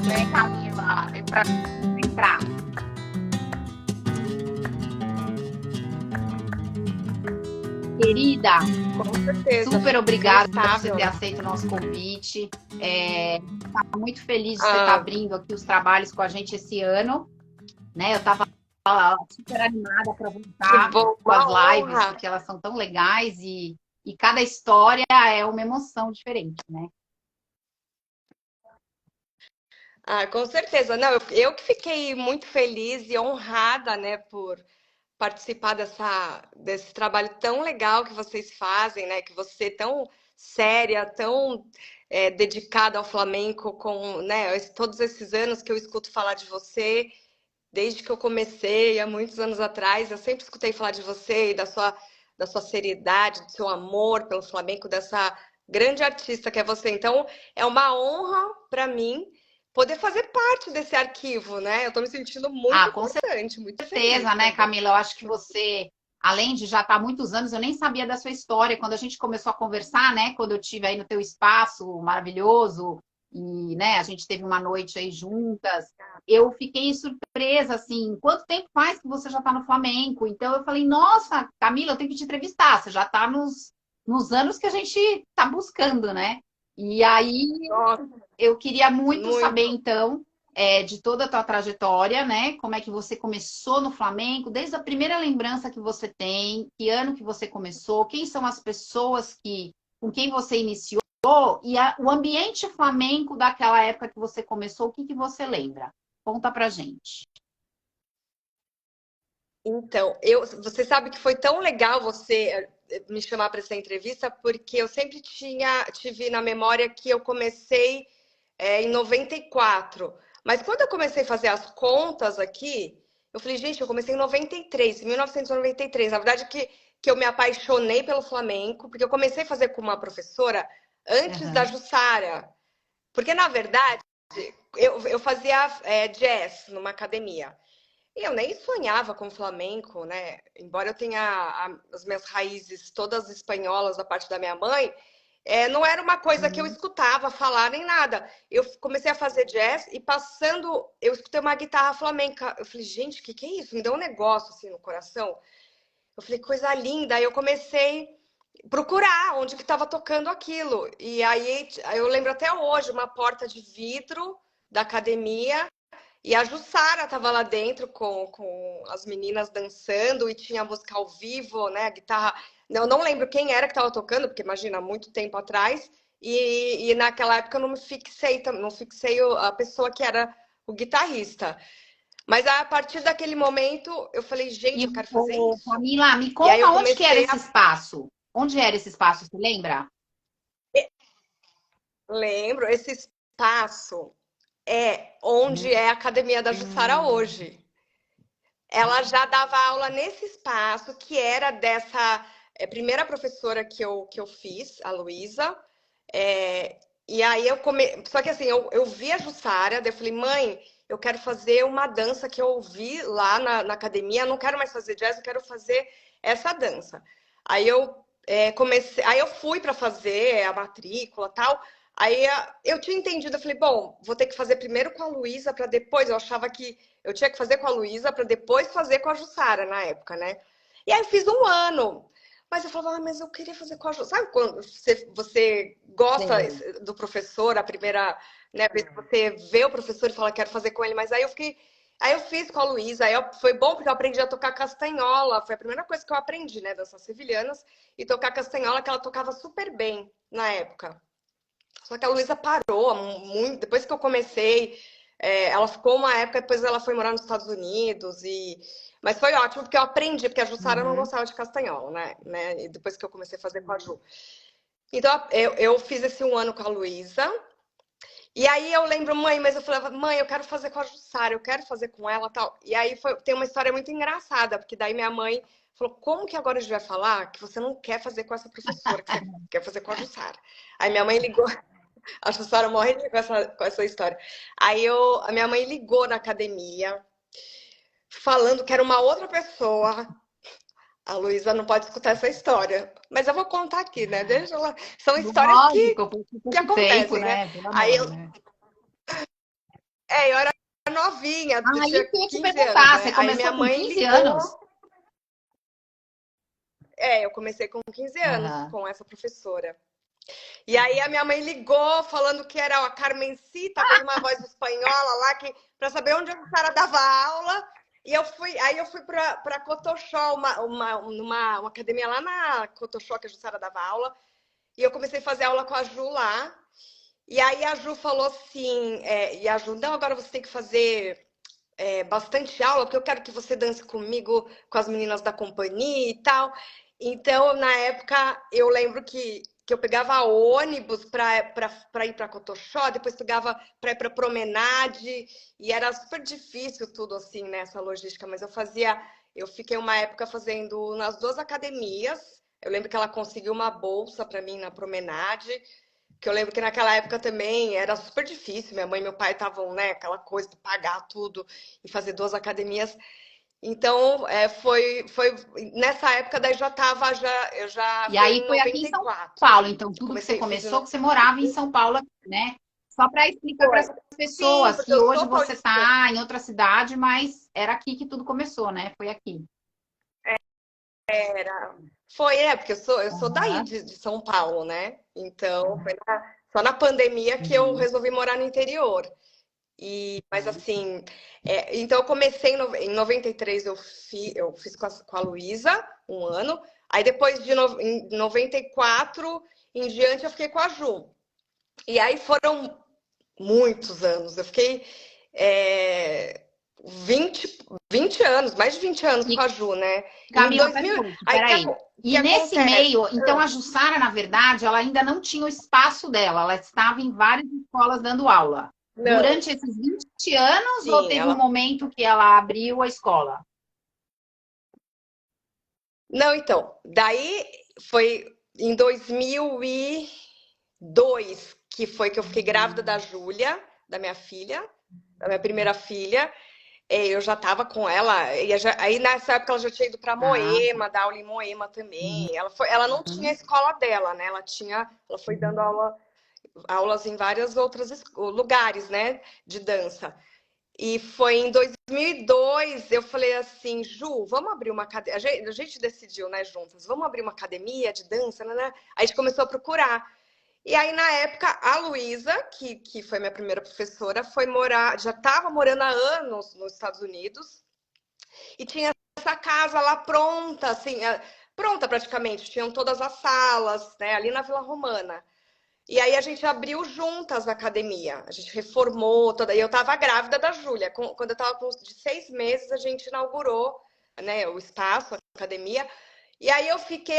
Vem, Camila, vem pra entrar. Querida, Com certeza. super obrigada por você ter aceito o nosso convite. Tá muito feliz de você estar abrindo aqui os trabalhos com a gente esse ano, né? Eu estava super animada para voltar com as lives, porque elas são tão legais e cada história é uma emoção diferente, né? Com certeza. Não, eu que fiquei muito feliz e honrada, né, por participar desse trabalho tão legal que vocês fazem, né? Que você é tão séria, tão dedicada ao flamenco, com, né, todos esses anos que eu escuto falar de você, desde que eu comecei, há muitos anos atrás, eu sempre escutei falar de você e da sua seriedade, do seu amor pelo flamenco, dessa grande artista que é você. Então, é uma honra para mim poder fazer parte desse arquivo, né? Eu tô me sentindo muito importante, muito feliz. Com certeza, né, Camila? Eu acho que você, além de já estar há muitos anos, eu nem sabia da sua história. Quando a gente começou a conversar, né, quando eu tive aí no teu espaço maravilhoso e, né, a gente teve uma noite aí juntas, eu fiquei surpresa, assim, quanto tempo faz que você já está no Flamengo? Então eu falei, nossa, Camila, eu tenho que te entrevistar. Você já está nos anos que a gente está buscando, né? E aí eu queria muito saber, então, de toda a tua trajetória, né? Como é que você começou no Flamengo, desde a primeira lembrança que você tem, que ano que você começou, quem são as pessoas com quem você iniciou e o ambiente flamenco daquela época que você começou, o que você lembra? Conta pra gente. Então, você sabe que foi tão legal você me chamar para essa entrevista, porque eu sempre tive na memória que eu comecei em 94. Mas quando eu comecei a fazer as contas aqui, eu falei, gente, eu comecei em 93, em 1993. Na verdade, que eu me apaixonei pelo flamenco, porque eu comecei a fazer com uma professora antes da Jussara. Porque, na verdade, eu fazia jazz numa academia. E eu nem sonhava com flamenco, né? Embora eu tenha as minhas raízes todas espanholas da parte da minha mãe, não era uma coisa que eu escutava falar nem nada. Eu comecei a fazer jazz e eu escutei uma guitarra flamenca. Eu falei, gente, o que é isso? Me deu um negócio assim no coração. Eu falei, coisa linda. Aí eu comecei a procurar onde que estava tocando aquilo. E aí eu lembro até hoje, uma porta de vidro da academia. E a Jussara estava lá dentro com as meninas dançando e tinha música ao vivo, né? A guitarra. Eu não lembro quem era que estava tocando, porque imagina, muito tempo atrás. E naquela época eu não fixei a pessoa que era o guitarrista. Mas a partir daquele momento eu falei, gente, eu quero fazer isso. Camila, me conta onde que era esse espaço? Onde era esse espaço, você lembra? Lembro, esse espaço é onde é a Academia da Jussara hoje. Ela já dava aula nesse espaço, que era dessa primeira professora que eu fiz, a Luísa. E aí Só que assim, eu vi a Jussara, daí eu falei, mãe, eu quero fazer uma dança que eu ouvi lá na academia, não quero mais fazer jazz, eu quero fazer essa dança. Aí eu fui para fazer a matrícula e tal. Aí eu tinha entendido, eu falei, bom, vou ter que fazer primeiro com a Luísa para depois. Eu achava que eu tinha que fazer com a Luísa para depois fazer com a Jussara na época, né? E aí eu fiz um ano. Mas eu falava, mas eu queria fazer com a Jussara. Sabe quando você gosta do professor, a primeira, né, vez que você vê o professor e fala, quero fazer com ele, mas aí eu fiz com a Luísa, foi bom porque eu aprendi a tocar castanhola, foi a primeira coisa que eu aprendi, né, danças sevilhanas, e tocar castanhola, que ela tocava super bem na época. Só que a Luísa parou muito. Depois que eu comecei, ela ficou uma época, depois ela foi morar nos Estados Unidos. Mas foi ótimo, porque eu aprendi, porque a Jussara não gostava de castanhola, né? E depois que eu comecei a fazer com a Ju. Então, eu fiz esse um ano com a Luísa. E aí eu lembro, mãe, mas eu falava, mãe, eu quero fazer com a Jussara, eu quero fazer com ela, tal. E aí tem uma história muito engraçada, porque daí minha mãe falou, como que agora a gente vai falar que você não quer fazer com essa professora, que você quer fazer com a Jussara? Aí minha mãe ligou, a Jussara morre com essa história. Aí a minha mãe ligou na academia, falando que era uma outra pessoa. A Luísa não pode escutar essa história, mas eu vou contar aqui, né? Deixa ela... São histórias Lógico, por que pouco tempo, acontecem, né? né? Pelo Aí amor, né? eu era novinha, eu Aí tinha que eu ia te 15 anos, perguntar, você né? Aí minha começou com mãe 15 anos? ligou. Eu comecei com 15 anos Aham. com essa professora. E aí a minha mãe ligou falando que era a Carmencita, fez uma voz espanhola lá, que para saber onde a Sara dava aula. E aí eu fui para Cotoxó, uma academia lá na Cotoxó, que a Jussara dava aula. E eu comecei a fazer aula com a Ju lá. E aí a Ju falou assim, e a Ju, não, agora você tem que fazer bastante aula, porque eu quero que você dance comigo, com as meninas da companhia e tal. Então, na época, eu lembro que eu pegava ônibus para ir para Cotoxó, depois pegava para ir para Promenade, e era super difícil tudo assim, né, essa logística, mas eu fiquei uma época fazendo nas duas academias. Eu lembro que ela conseguiu uma bolsa para mim na Promenade, que eu lembro que naquela época também era super difícil. Minha mãe e meu pai estavam, né, aquela coisa de pagar tudo e fazer duas academias. Então, foi nessa época daí eu já E foi aí em foi aqui em São 94. Paulo, então tudo que você Fiz começou, que você morava em São Paulo, né? Só para explicar para as sim, pessoas porque que eu hoje sou você paulistinha. está em outra cidade, mas era aqui que tudo começou, né? Foi aqui. Porque eu sou daí Aham. de São Paulo, né? Então, só na pandemia que eu Uhum. resolvi morar no interior. Mas assim, então eu comecei em 93, eu fiz com a Luísa um ano. Aí depois em 94 em diante eu fiquei com a Ju. E aí foram muitos anos. Eu fiquei é, 20 anos, mais de 20 anos com E a Ju, né? Em Camila, 2000, peraí, aí peraí. o que E nesse acontece? meio, então a Jussara, na verdade, ela ainda não tinha o espaço dela, ela estava em várias escolas dando aula. Não, Durante esses 20 anos, ou sim, teve um ela. momento que ela abriu a escola? Não, então, daí foi em 2002 que foi que eu fiquei grávida da Júlia, da minha filha, da minha primeira filha. Eu já estava com ela, aí nessa época ela já tinha ido para Ah, Moema, dar aula em Moema também. Ela não tinha a escola dela, né? Ela foi dando aulas em vários outros lugares, né, de dança. E foi em 2002, eu falei assim, Ju, vamos abrir uma academia. A gente decidiu, né, juntas, vamos abrir uma academia de dança, né? Aí a gente começou a procurar. E aí, na época, a Luísa, que foi minha primeira professora, foi morar, já estava morando há anos nos Estados Unidos, e tinha essa casa lá pronta, assim, pronta praticamente, tinham todas as salas, né, ali na Vila Romana. E aí a gente abriu juntas a academia. A gente reformou toda. E eu estava grávida da Júlia. Quando eu estava com de 6 meses, a gente inaugurou, né, o espaço, a academia. E aí eu fiquei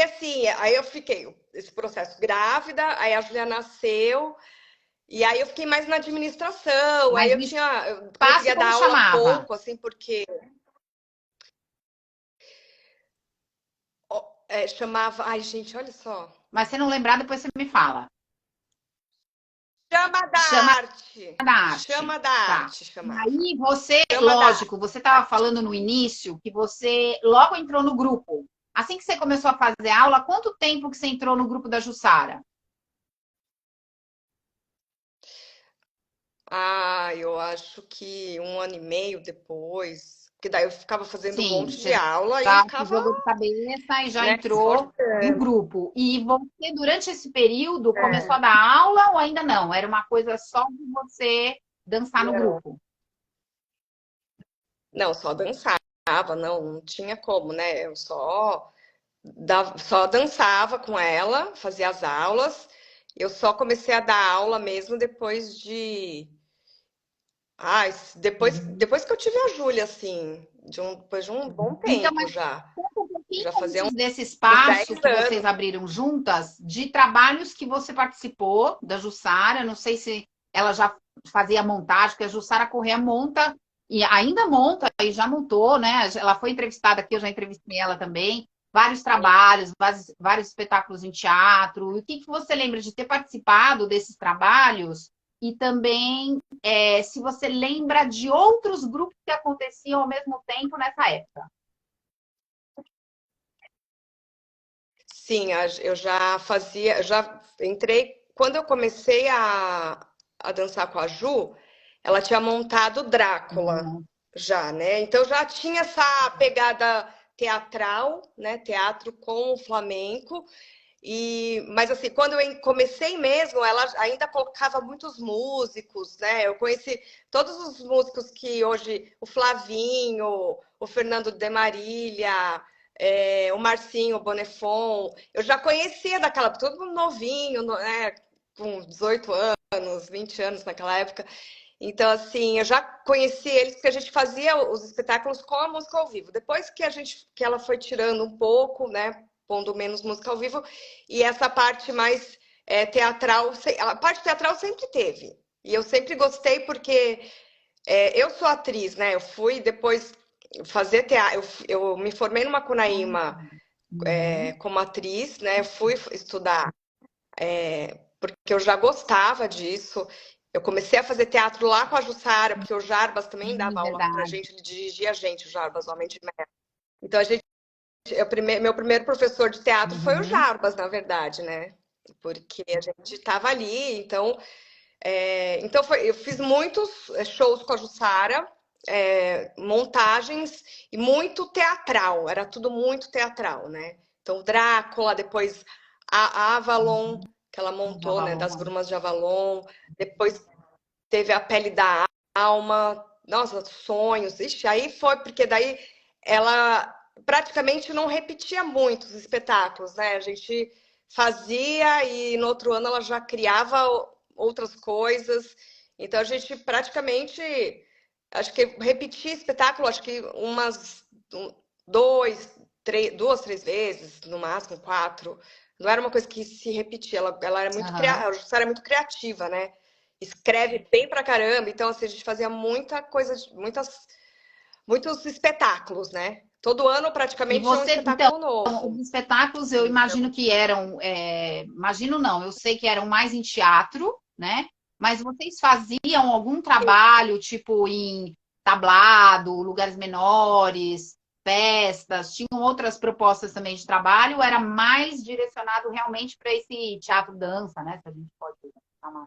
esse processo grávida, aí a Júlia nasceu, e aí eu fiquei mais na administração. Aí mas o eu espaço conseguia como dar aula chamava? pouco, assim, porque chamava. Ai, gente, olha só. Mas se não lembrar, depois você me fala. Chama da Chama arte. da arte. Chama da Tá. arte, E chamava. aí você, Chama da lógico, você estava falando no início que você logo entrou no grupo. Assim que você começou a fazer aula, quanto tempo que você entrou no grupo da Jussara? Eu acho que 1 ano e meio depois, porque daí eu ficava fazendo um Sim, monte de você aula e já se ficava, jogou de cabeça e já né, entrou no esforçando. grupo. E você, durante esse período, começou a É, dar aula ou ainda não? Era uma coisa só de você dançar no não, grupo? não, só dançava, não tinha como, né? Eu só dançava com ela, fazia as aulas. Eu só comecei a dar aula mesmo depois Uhum. depois que eu tive a Júlia, assim, depois de um bom Então, tempo já. conta um pouquinho Já fazia antes desse uns 10 espaço que vocês anos. abriram juntas, de trabalhos que você participou da Jussara. Não sei se ela já fazia montagem, que a Jussara Corrêa monta, e ainda monta, e já montou, né? Ela foi entrevistada aqui, eu já entrevistei ela também. Vários trabalhos, vários espetáculos em teatro. E o que, que você lembra de ter participado desses trabalhos? E também, se você lembra de outros grupos que aconteciam ao mesmo tempo nessa época. Sim, eu já fazia, já entrei. Quando eu comecei a dançar com a Ju, ela tinha montado Drácula já, né? Então já tinha essa pegada teatral, né? Teatro com o flamenco. Mas assim, quando eu comecei mesmo, ela ainda colocava muitos músicos, né? Eu conheci todos os músicos que hoje, o Flavinho, o Fernando de Marília, o Marcinho Bonefon, eu já conhecia daquela, todo mundo novinho, né? Com 18 anos, 20 anos naquela época. Então, assim, eu já conheci eles porque a gente fazia os espetáculos com a música ao vivo. Depois que ela foi tirando um pouco, né? Pondo menos música ao vivo, e essa parte mais teatral, a parte teatral sempre teve. E eu sempre gostei porque eu sou atriz, né? Eu fui depois fazer teatro, eu me formei numa Cunaíma como atriz, né? Eu fui estudar porque eu já gostava disso. Eu comecei a fazer teatro lá com a Jussara, porque o Jarbas também dava aula pra gente, ele dirigia a gente, o Jarbas, o Homem de Merda. Então a gente meu primeiro professor de teatro foi o Jarbas, na verdade, né? Porque a gente estava ali, então, eu fiz muitos shows com a Jussara, montagens e muito teatral, era tudo muito teatral, né? Então, Drácula, depois a Avalon, que ela montou, né? Das Brumas de Avalon, depois teve a Pele da Alma, nossa, Sonhos, ixi, aí foi, porque daí ela praticamente não repetia muito os espetáculos, né? A gente fazia e no outro ano ela já criava outras coisas. Então a gente praticamente, acho que repetia espetáculo, acho que umas duas, três vezes, no máximo quatro. Não era uma coisa que se repetia, ela era muito a Jussara é muito criativa, né? Escreve bem pra caramba, então assim, a gente fazia muita coisa, muitos espetáculos, né? Todo ano praticamente tinha um espetáculo novo. Os espetáculos eu imagino que eram, imagino não, eu sei que eram mais em teatro, né? Mas vocês faziam algum trabalho, tipo em tablado, lugares menores, festas, tinham outras propostas também de trabalho, ou era mais direcionado realmente para esse teatro-dança, né? Se a gente pode chamar.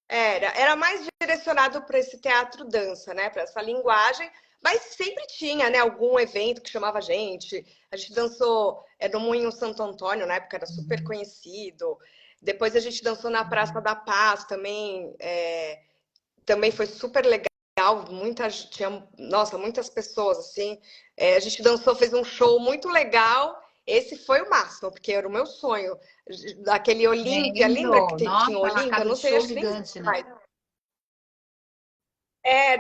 Era mais direcionado para esse teatro-dança, né? Para essa linguagem, mas sempre tinha, né? Algum evento que chamava a gente. A gente dançou no Moinho Santo Antônio, na época era super conhecido. Depois a gente dançou na Praça da Paz também. Também foi super legal. Nossa, muitas pessoas, assim. A gente dançou, fez um show muito legal. Esse foi o máximo, porque era o meu sonho. Daquele Olímpia, lembra que Nossa, tinha o Olímpia? Não sei, acho que nem gigante, né? mais.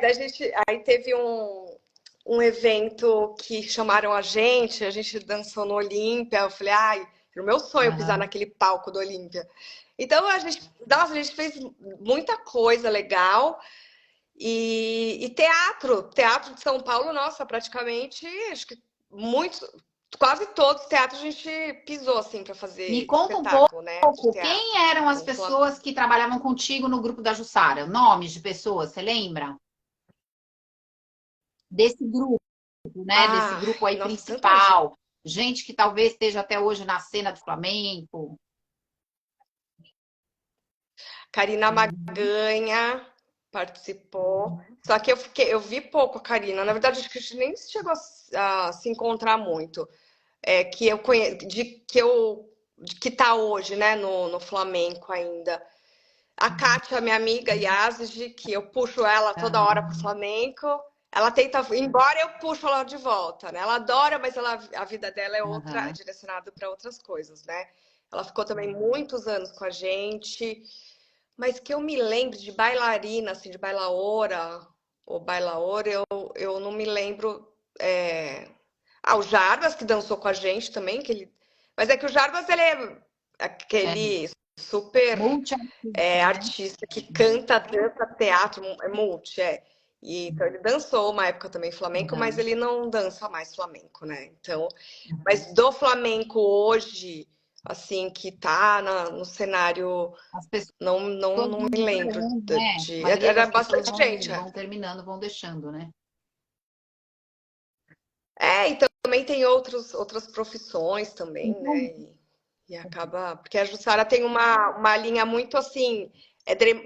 Da gente. Aí teve um evento que chamaram a gente dançou no Olímpia. Eu falei, ai, era o meu sonho pisar naquele palco do Olímpia. Então nossa, a gente fez muita coisa legal. E teatro de São Paulo, nossa, praticamente, acho que quase todos os teatros a gente pisou assim para fazer Me conta um espetáculo, né? De pouco, teatro. quem eram as pessoas que trabalhavam contigo no grupo da Jussara? Nomes de pessoas, você lembra? Desse grupo, né? Desse grupo aí Nossa, tanta gente. principal. Gente que talvez esteja até hoje na cena do flamenco. Karina Maganha participou. Só que eu vi pouco a Karina. Na verdade, acho que a gente nem chegou a se encontrar muito. Que eu conheço, que tá hoje, né, no Flamenco ainda. A Kátia, minha amiga Yazid, que eu puxo ela toda hora pro Flamenco. Ela tenta, embora eu puxo ela de volta, né? Ela adora, mas a vida dela é outra, é direcionada para outras coisas, né? Ela ficou também muitos anos com a gente, mas que eu me lembro de bailarina, assim, de bailaora ou bailaora, eu não me lembro. O Jarbas, que dançou com a gente também, mas é que o Jarbas, ele é aquele super Multiartista, né? artista que canta, dança, teatro, é multi, E, então ele dançou uma época também flamenco, mas ele não dança mais flamenco, né? Então, mas do flamenco hoje, assim, que tá no cenário, As pessoas não vão me lembro parando, né? A maioria era das pessoas bastante gente. vão terminando, vão deixando, né? Então também tem outras profissões também, Então, né? E acaba. Porque a Jussara tem uma linha muito assim,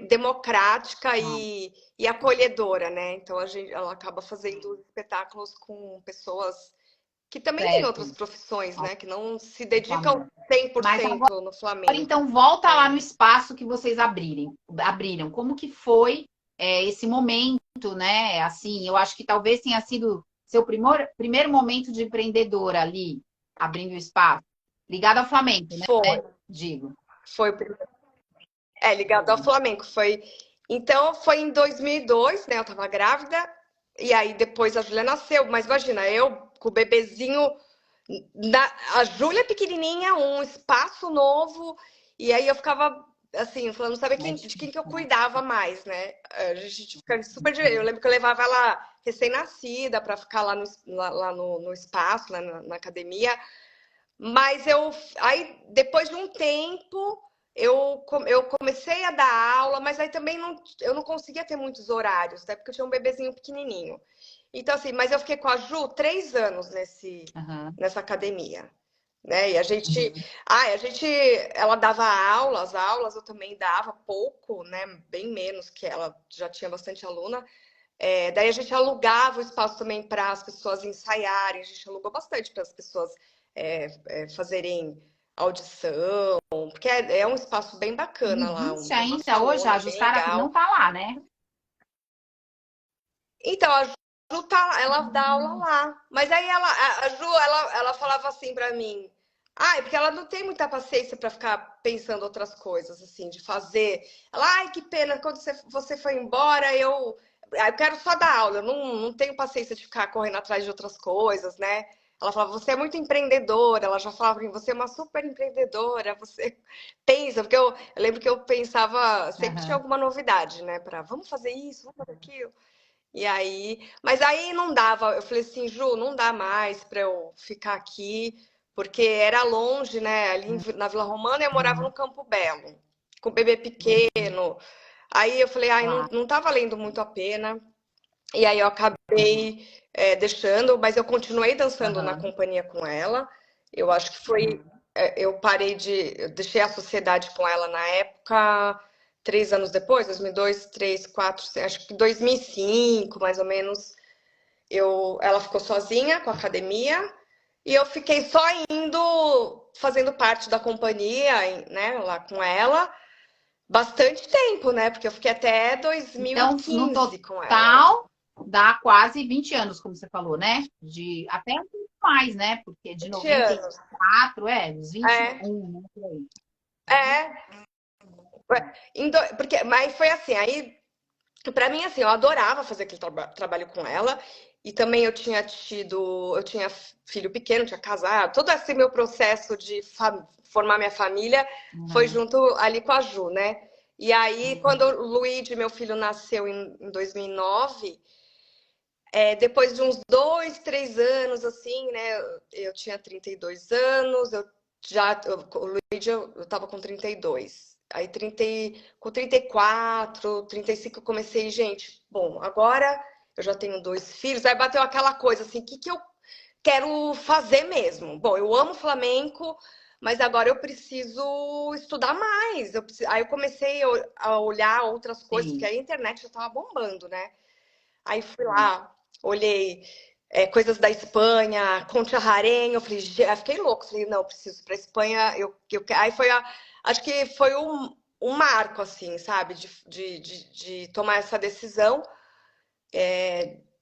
democrática e acolhedora, né? Então ela acaba fazendo espetáculos com pessoas que também têm outras certo. profissões, né? Que não se O Flamengo. dedicam Mas 100% no agora, Flamengo. então, volta lá no espaço que vocês abriram. Como que foi esse momento, né? Assim, eu acho que talvez tenha sido seu primeiro momento de empreendedora ali, abrindo o espaço, ligado ao Flamengo, Foi, né? Digo. foi o primeiro. Ligado ao Flamengo. Então, foi em 2002, né? Eu tava grávida, e aí depois a Júlia nasceu. Mas imagina, eu com o bebezinho, a Júlia pequenininha, um espaço novo, e aí eu ficava assim, falando, não sabia de quem que eu cuidava mais, né? A gente fica super. Eu lembro que eu levava ela recém-nascida para ficar lá no espaço, lá na academia. Mas aí depois de um tempo eu comecei a dar aula, mas aí também eu não conseguia ter muitos horários, até porque eu tinha um bebezinho pequenininho. Então assim, mas eu fiquei com a Ju 3 anos nessa academia, né? E ela dava aulas, eu também dava pouco, né? Bem menos que ela, já tinha bastante aluna. Daí a gente alugava o espaço também para as pessoas ensaiarem, a gente alugou bastante para as pessoas fazerem audição, porque é um espaço bem bacana lá, Existe tem uma ainda hoje, a salona bem Jussara não legal. tá lá, né? Então, a Ju ela dá aula lá, mas aí a Ju, ela falava assim para mim, porque ela não tem muita paciência para ficar pensando outras coisas, assim, de fazer. Ela, que pena, quando você foi embora, eu quero só dar aula, eu não tenho paciência de ficar correndo atrás de outras coisas, né? Ela falava, você é muito empreendedora. Ela já falava, você é uma super empreendedora, você pensa, porque eu lembro que eu pensava, sempre tinha alguma novidade, né? Vamos fazer isso, vamos fazer aquilo. E aí, mas aí não dava. Eu falei assim, Ju, não dá mais para eu ficar aqui, porque era longe, né? Ali na Vila Romana eu morava no Campo Belo, com o bebê pequeno. Aí eu falei, Claro. não tá valendo muito a pena. E aí eu acabei deixando, mas eu continuei dançando na companhia com ela. Eu acho que foi. Eu eu deixei a sociedade com ela na época, 3 anos depois, 2002, 3, 4, acho que 2005, mais ou menos. Ela ficou sozinha com a academia e eu fiquei só indo, fazendo parte da companhia, né, lá com ela, bastante tempo, né? Porque eu fiquei até Então, no 2015 com ela. total, dá quase 20 anos, como você falou, né? Até um pouco mais, né? Porque de 20 noventa e anos. quatro uns É, 21, né? Por aí. é. Mas foi assim, aí, pra mim, assim, eu adorava fazer aquele trabalho com ela. E também eu tinha filho pequeno, tinha casado. Todo esse meu processo de formar minha família foi junto ali com a Ju, né? E aí, quando o Luigi, meu filho, nasceu em 2009, depois de uns 2, 3 anos, assim, né? Eu tinha 32 anos, o Luigi, eu tava com 32. Aí com 34, 35 eu comecei, gente, bom, agora eu já tenho 2 filhos, aí bateu aquela coisa assim, o que eu quero fazer mesmo? Bom, eu amo flamenco, mas agora eu preciso estudar mais. Aí eu comecei a olhar outras coisas, porque Sim. a internet já estava bombando, né? Aí fui lá, olhei coisas da Espanha, Concha Harém, eu falei, fiquei louco, falei, não, preciso ir pra Espanha. Aí acho que foi um marco, assim, sabe, de tomar essa decisão,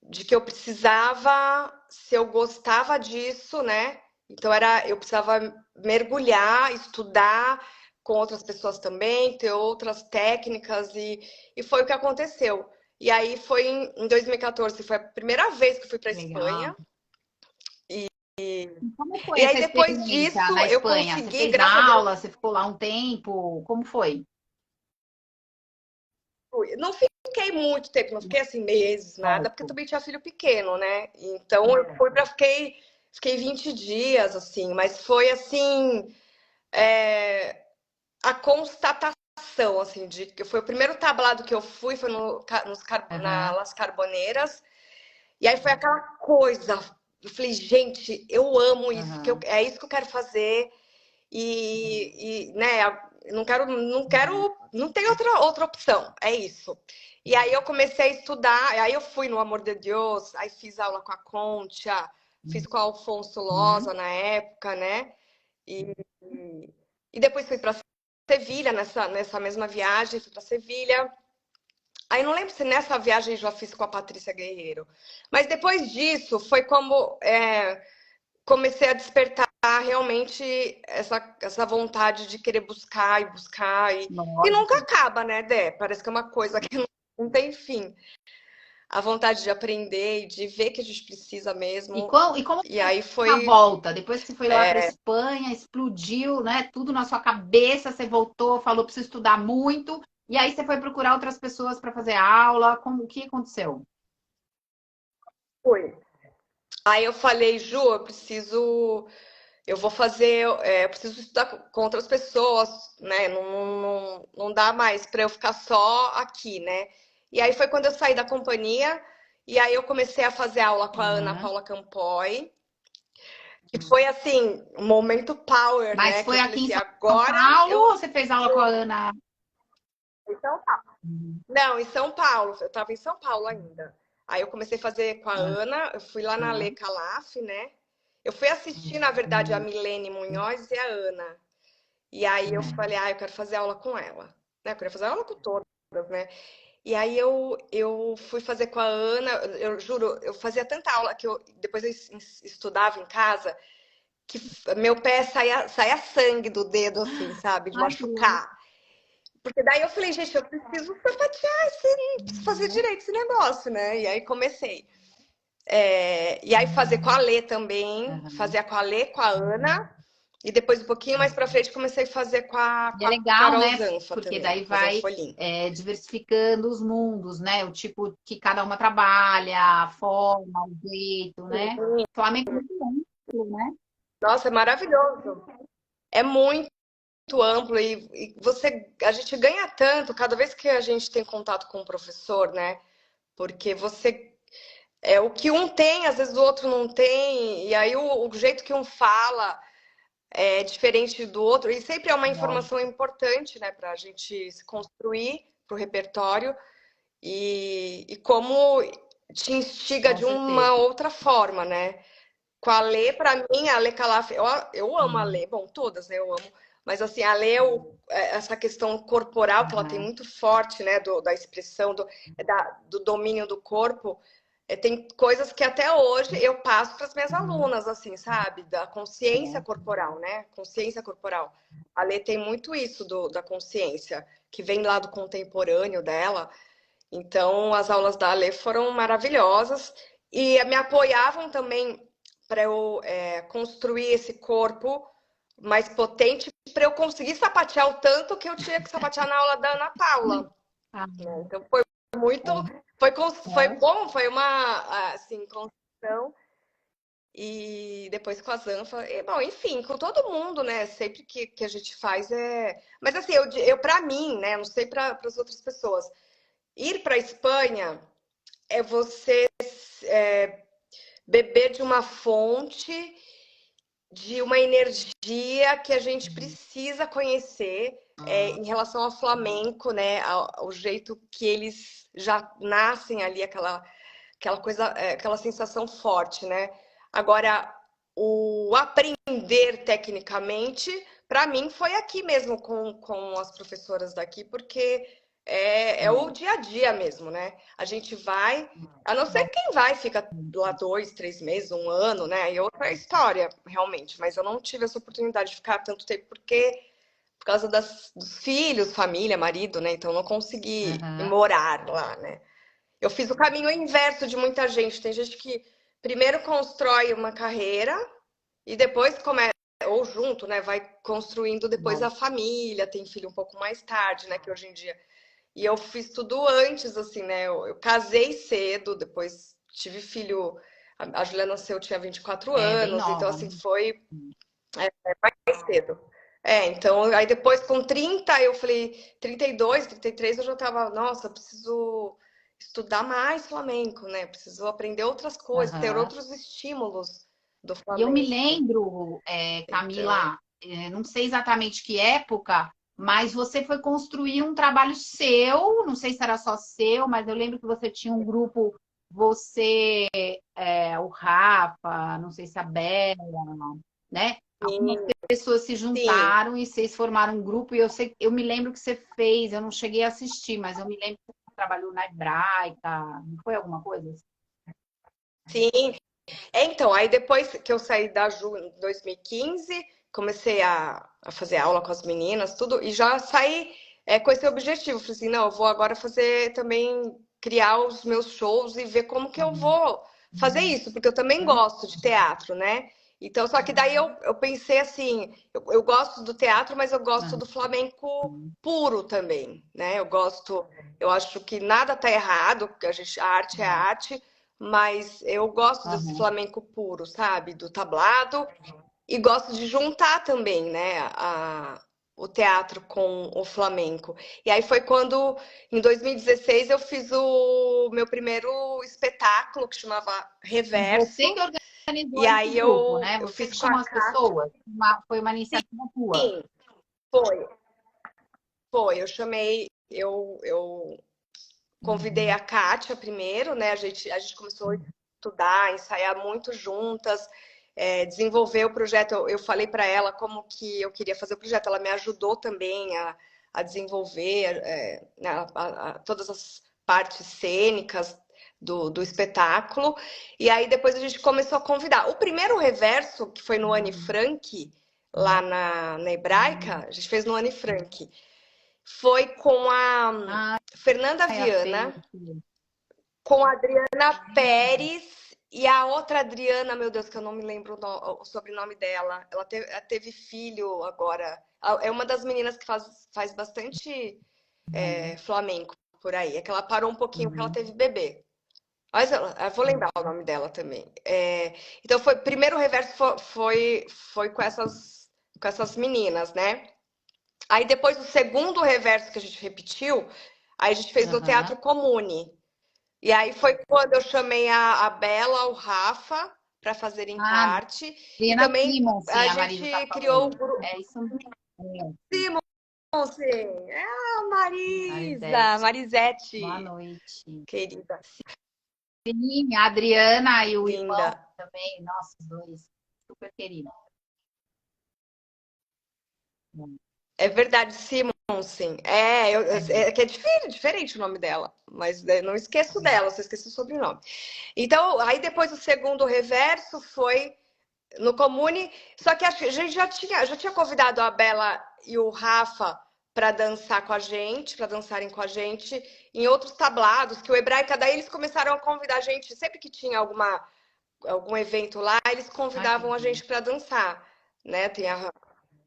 de que eu precisava, se eu gostava disso, né? Então eu precisava mergulhar, estudar com outras pessoas também, ter outras técnicas, e foi o que aconteceu. E aí foi em 2014, foi a primeira vez que eu fui para a Legal. Espanha. Como foi E aí essa depois experiência disso na eu Espanha? Você consegui, fez graças a Deus, aula, você ficou lá um tempo? Como foi? não fiquei muito tempo, não fiquei assim meses, nada, porque Certo. também tinha filho pequeno, né? Então eu fui para fiquei 20 dias assim, mas foi assim, é, a constatação assim de que foi o primeiro tablado que eu fui foi na Aham, Las Carboneiras. E aí foi aquela coisa. Eu falei, gente, eu amo isso, aham, é isso que eu quero fazer. Né, uhum, não tem outra opção, é isso. E aí eu comecei a estudar, aí eu fui no Amor de Deus, aí fiz aula com a Concha, fiz com o Alfonso Loza uhum. na época, né? E, e depois fui para Sevilha, nessa mesma viagem, fui para Sevilha. Aí não lembro se nessa viagem já fiz com a Patrícia Guerreiro. Mas depois disso foi como comecei a despertar realmente essa vontade de querer buscar e buscar. E nunca Lógico. acaba, né, Dé? Parece que é uma coisa que não tem fim. A vontade de aprender e de ver que a gente precisa mesmo. E como E foi aí essa foi. volta? Depois que você foi lá para a Espanha, explodiu, né? Tudo na sua cabeça, você voltou, falou, preciso estudar muito. E aí você foi procurar outras pessoas para fazer aula. Como, o que aconteceu? Foi. Aí eu falei, Ju, eu preciso. Eu vou fazer. Eu preciso estudar com outras pessoas, né? Não dá mais para eu ficar só aqui, né? E aí foi quando eu saí da companhia. E aí eu comecei a fazer aula com a Ana Aham. Paula Campoy. Que foi assim, um momento power, Mas né? Que foi eu falei aqui em assim, São agora Paulo eu. ou você fez aula com a Ana? Uhum. Não, em São Paulo, eu estava em São Paulo ainda. Aí eu comecei a fazer com a Ana, eu fui lá na Lê Aham. Calaf, né? Eu fui assistir, na verdade, a Uhum. Milene Munhoz e a Ana. E aí eu falei, ah, eu quero fazer aula com ela. Né? Eu queria fazer aula com todas, né? E aí eu fui fazer com a Ana, eu juro, eu fazia tanta aula que depois eu estudava em casa, que meu pé saía sangue do dedo, assim, sabe? De Ai, que legal. machucar. Porque daí eu falei, gente, eu preciso sapatear, preciso fazer Uhum. direito esse negócio, né? E aí comecei. E aí fazer com a Lê também, Aham. fazia com a Lê, com a Ana, e depois um pouquinho mais pra frente comecei a fazer com a, E com é a legal, Carol né? Zanfa Porque também, daí fazer o vai folhinho. diversificando os mundos, né? O tipo que cada uma trabalha, a forma, o jeito, né? Flamengo é muito amplo, né? Nossa, é maravilhoso. É muito amplo e a gente ganha tanto cada vez que a gente tem contato com o professor, né? Porque o que um tem, às vezes o outro não tem, e aí o jeito que um fala é diferente do outro, e sempre é uma informação Lógico, importante, né, para a gente se construir para o repertório e como te instiga com de uma certeza. outra forma, né? Com a Lê, para mim, a Lê Calaf, eu amo a Hum. Lê, bom, todas, né, eu amo, mas assim, a Lê, essa questão corporal que ela tem Aham. muito forte, né, da expressão, do domínio do corpo, tem coisas que até hoje eu passo para as minhas Uhum. alunas, assim, sabe? Da consciência corporal, né? Consciência corporal. A Lê tem muito isso da consciência, que vem lá do contemporâneo dela. Então, as aulas da Lê foram maravilhosas e me apoiavam também para eu construir esse corpo mais potente, para eu conseguir sapatear o tanto que eu tinha que sapatear na aula da Ana Paula. Ah, Né? Então, foi muito. Foi é. bom, foi uma assim, construção. E depois com a Zanfa, e, bom, enfim, com todo mundo, né? Sempre que a gente faz é. Mas assim, para mim, né? Não sei para as outras pessoas, ir para a Espanha é você beber de uma fonte, de uma energia que a gente precisa conhecer em relação ao flamenco, né? Ao jeito que eles já nascem ali, aquela coisa, aquela sensação forte, né? Agora, o aprender tecnicamente, para mim, foi aqui mesmo com as professoras daqui, porque é o dia a dia mesmo, né? A gente vai, a não ser quem vai, fica lá 2, 3 meses, um ano, né? E outra história, realmente. Mas eu não tive essa oportunidade de ficar tanto tempo, porque por causa dos filhos, família, marido, né? Então eu não consegui Aham. morar lá, né? Eu fiz o caminho inverso de muita gente. Tem gente que primeiro constrói uma carreira e depois começa, ou junto, né? Vai construindo depois a família, tem filho um pouco mais tarde, né? Que hoje em dia. E eu fiz tudo antes, assim, né? Eu casei cedo, depois tive filho. A Julia nasceu, eu tinha 24 Bem anos, então, nova, assim, né? foi mais cedo. Então, aí depois com 30, eu falei, 32, 33, eu já tava, nossa, preciso estudar mais flamenco, né? Preciso aprender outras coisas, ter Aham. outros estímulos do E eu me flamenco. lembro, Então, Camila, não sei exatamente que época, mas você foi construir um trabalho seu, não sei se era só seu, mas eu lembro que você tinha um grupo, você, o Rafa, não sei se a Bela, né? Algumas sim, pessoas se sim. juntaram e vocês formaram um grupo, e eu me lembro que você fez, eu não cheguei a assistir, mas eu me lembro que você trabalhou na Hebraica, não foi alguma coisa assim? Sim. Então, aí depois que eu saí da Ju em 2015, comecei a fazer aula com as meninas, tudo, e já saí com esse objetivo. Falei assim, não, eu vou agora fazer também, criar os meus shows e ver como que eu vou fazer isso, porque eu também gosto de teatro, né? Então, só que daí eu pensei assim, eu gosto do teatro, mas eu gosto do flamenco puro também, né? Eu acho que nada tá errado, porque a arte é arte, mas eu gosto desse Aham. flamenco puro, sabe? Do tablado. E gosto de juntar também, né? O teatro com o flamenco. E aí foi quando, em 2016, eu fiz o meu primeiro espetáculo, que chamava E você Reverso. que organizou E esse aí grupo, eu, né? eu Você fiz que com a chamou as Kátia. pessoas? Foi uma iniciativa tua. Sim, foi. Foi. Eu chamei, eu convidei a Kátia primeiro, né? A gente começou a estudar, ensaiar muito juntas, desenvolver o projeto. Eu falei para ela como que eu queria fazer o projeto. Ela me ajudou também a desenvolver né, todas as partes cênicas do espetáculo. E aí depois a gente começou a convidar. O primeiro reverso, que foi no Anne Frank, lá na Hebraica, a gente fez no Anne Frank, foi com a Ah, Fernanda é a Fê. Viana, com a Adriana Pérez e a outra Adriana, meu Deus, que eu não me lembro o sobrenome dela. Ela teve filho agora. É uma das meninas que faz bastante flamenco por aí. É que ela parou um pouquinho porque ela Uhum. teve bebê. Mas eu vou lembrar o nome dela também. Então, primeiro reverso foi com essas meninas, né? Aí depois o segundo reverso que a gente repetiu, aí a gente fez no Teatro Aham. Comune. E aí foi quando eu chamei a Bela, o Rafa, para fazerem Ah, parte. E Adriana também Simon, sim, a a Marisa tá gente criou o falando. grupo. É isso mesmo. É, Simon, sim. É a Marisa, Marisete. Boa Marisete, noite. querida, Sim, a Adriana e o linda. irmão também, nossos dois, super queridos. É verdade, Simon, sim. Que é diferente o nome dela, mas não esqueço dela, só esqueci o sobrenome. Então, aí depois o segundo reverso foi no Comune, só que a gente já tinha convidado a Bela e o Rafa para dançar com a gente, para dançarem com a gente em outros tablados, que o Hebraica, daí eles começaram a convidar a gente, sempre que tinha algum evento lá, eles Ai, que convidavam a bom. gente para dançar, né? Tem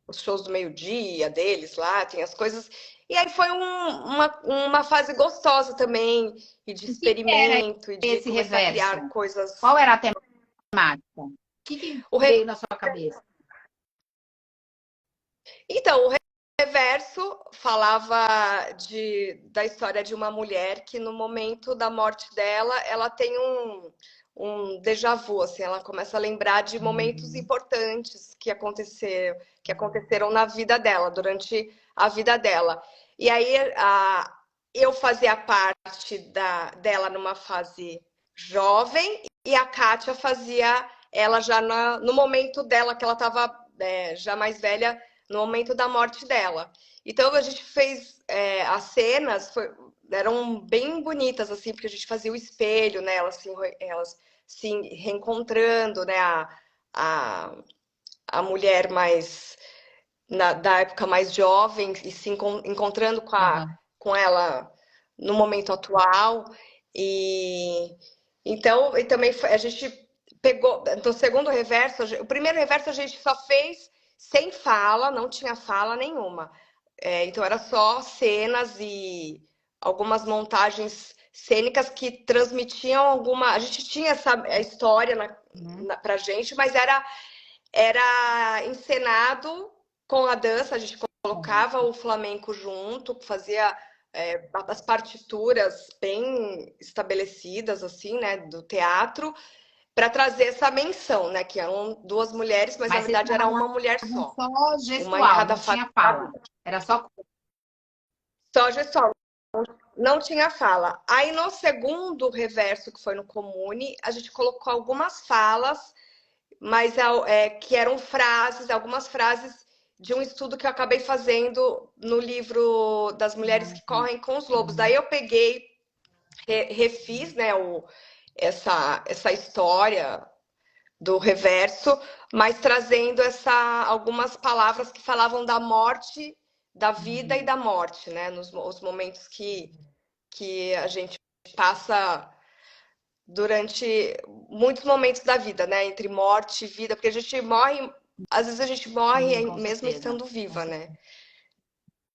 os shows do meio-dia deles lá, tem as coisas. E aí foi uma fase gostosa também, e de O que que era experimento, e de esse começar a criar reverso? coisas. Qual era a temática? O que O veio na sua cabeça? Então, o reverso falava da história de uma mulher que no momento da morte dela, ela tem um déjà vu, assim, ela começa a lembrar de momentos Uhum. importantes que aconteceram na vida dela, durante a vida dela. E aí eu fazia parte dela numa fase jovem e a Kátia fazia ela já no momento dela, que ela estava já mais velha, no momento da morte dela. Então a gente fez as cenas, eram bem bonitas, assim, porque a gente fazia o espelho, né? Elas se reencontrando, né? A, a mulher mais da época mais jovem e se encontrando com, Aham. com ela no momento atual. E então, e também a gente pegou, então, o segundo reverso, o primeiro reverso a gente só fez sem fala, não tinha fala nenhuma. Então era só cenas e algumas montagens cênicas que transmitiam alguma. A gente tinha essa a história pra gente, mas era encenado com a dança, a gente colocava o flamenco junto, fazia as partituras bem estabelecidas, assim, né, do teatro, para trazer essa menção, né, que eram duas mulheres, mas na Mas vocês verdade era uma trabalhavam mulher só, só uma em gestual, cada não fase tinha da fala. vida. Era só. Só gestual, não tinha fala. Aí no segundo reverso, que foi no Comune, a gente colocou algumas falas, mas que eram frases, algumas frases de um estudo que eu acabei fazendo no livro das mulheres que correm com os lobos. Daí eu peguei, refiz, né, essa história do reverso, mas trazendo algumas palavras que falavam da morte, da vida e da morte, né, os momentos que a gente passa durante muitos momentos da vida, né? Entre morte e vida, porque a gente morre, às vezes a gente Sim, morre com mesmo certeza. estando Com viva, né? certeza.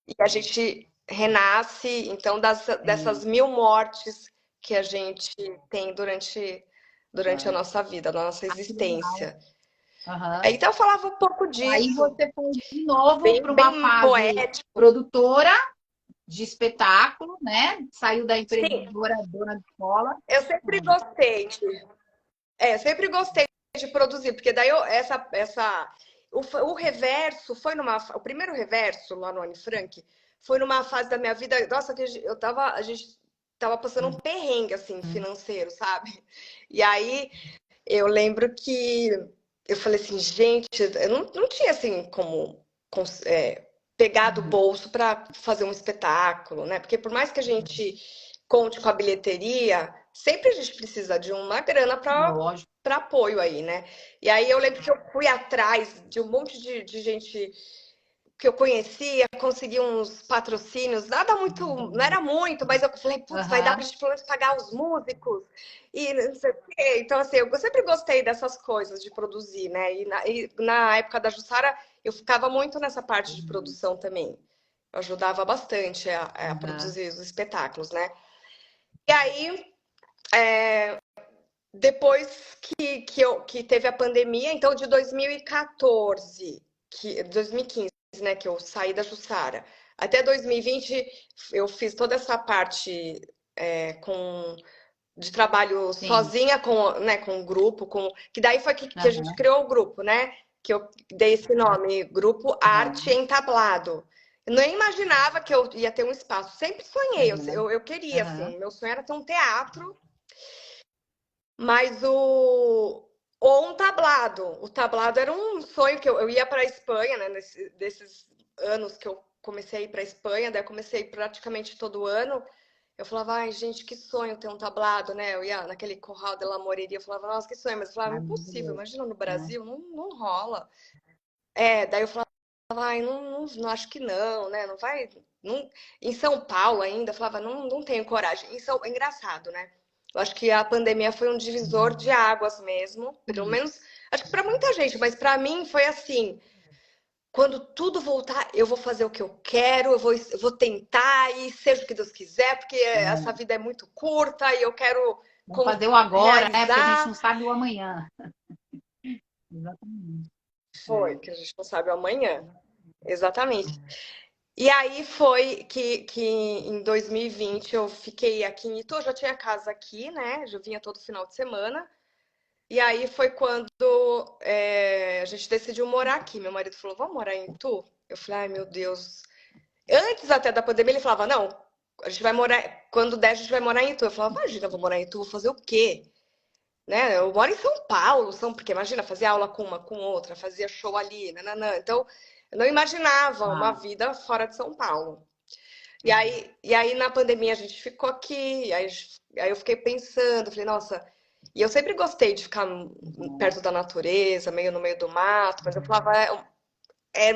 E a gente renasce, então, dessas Sim. 1000 mortes que a gente tem durante a Ah, nossa vida, a nossa que legal. existência. Aham. Então, eu falava um pouco Aí disso, você foi de novo bem, para uma bem fase poético. produtora de espetáculo, né? Saiu da Sim, empreendedora, dona de escola. eu sempre gostei sempre gostei de produzir, porque daí o reverso foi o primeiro reverso lá no Anne Frank foi numa fase da minha vida, nossa, que a gente tava passando um perrengue assim financeiro, sabe? E aí eu lembro que eu falei assim, gente, eu não tinha assim como pegar do bolso para fazer um espetáculo, né? Porque por mais que a gente conte com a bilheteria, sempre a gente precisa de uma grana Lógico. para apoio aí, né? E aí eu lembro que eu fui atrás de um monte de gente que eu conhecia, consegui uns patrocínios, nada muito, não era muito, mas eu falei, putz, vai dar pra Aham. gente pelo menos pagar os músicos e não sei o quê. Então, assim, eu sempre gostei dessas coisas de produzir, né? E na época da Jussara, eu ficava muito nessa parte de produção também. Eu ajudava bastante a Aham. produzir os espetáculos, né? E aí, depois que teve a pandemia, então de 2014, 2015, né, que eu saí da Jussara, até 2020 eu fiz toda essa parte de trabalho Sim. sozinha com o grupo, que daí foi que a gente Aham. criou o grupo, né? Que eu dei esse nome, Grupo Arte Aham. Entablado. Eu nem imaginava que eu ia ter um espaço. Sempre sonhei, Aham. eu queria, Aham. assim, meu sonho era ter um teatro, mas ou um tablado. O tablado era um sonho que eu ia para a Espanha, né? Desses anos que eu comecei a ir para a Espanha, daí eu comecei praticamente todo ano. Eu falava, ai, gente, que sonho ter um tablado, né? Eu ia naquele Corral de la Moreira, eu falava, nossa, que sonho. Mas eu falava, impossível, Maravilhoso. imagina no É. Brasil, não rola. Daí eu falava, ai, não acho que não, né? Não vai. Não... Em São Paulo ainda, eu falava, não tenho coragem. É engraçado, né? Eu acho que a pandemia foi um divisor de águas mesmo, pelo Sim. menos, acho que para muita gente, mas para mim foi assim, quando tudo voltar, eu vou fazer o que eu quero, eu vou tentar e seja o que Deus quiser, porque essa É. vida é muito curta e eu quero Vamos fazer o agora, né? Porque a gente realizar. não sabe o amanhã. Exatamente. Foi, É. que a gente não sabe o amanhã. Exatamente. E aí foi que em 2020 eu fiquei aqui em Itu, eu já tinha casa aqui, né? Já vinha todo final de semana. E aí foi quando a gente decidiu morar aqui. Meu marido falou, vamos morar em Itu? Eu falei, ai meu Deus. Antes até da pandemia, ele falava, não, a gente vai morar, quando der, a gente vai morar em Itu. Eu falava, imagina, eu vou morar em Itu, vou fazer o quê? Né? Eu moro em São Paulo, porque imagina, fazia aula com uma, com outra, fazia show ali, nananã. Então, eu não imaginava uma Ah, vida fora de São Paulo. E aí na pandemia a gente ficou aqui, aí eu fiquei pensando, falei, nossa, e eu sempre gostei de ficar perto da natureza, meio no meio do mato, mas eu falava, é,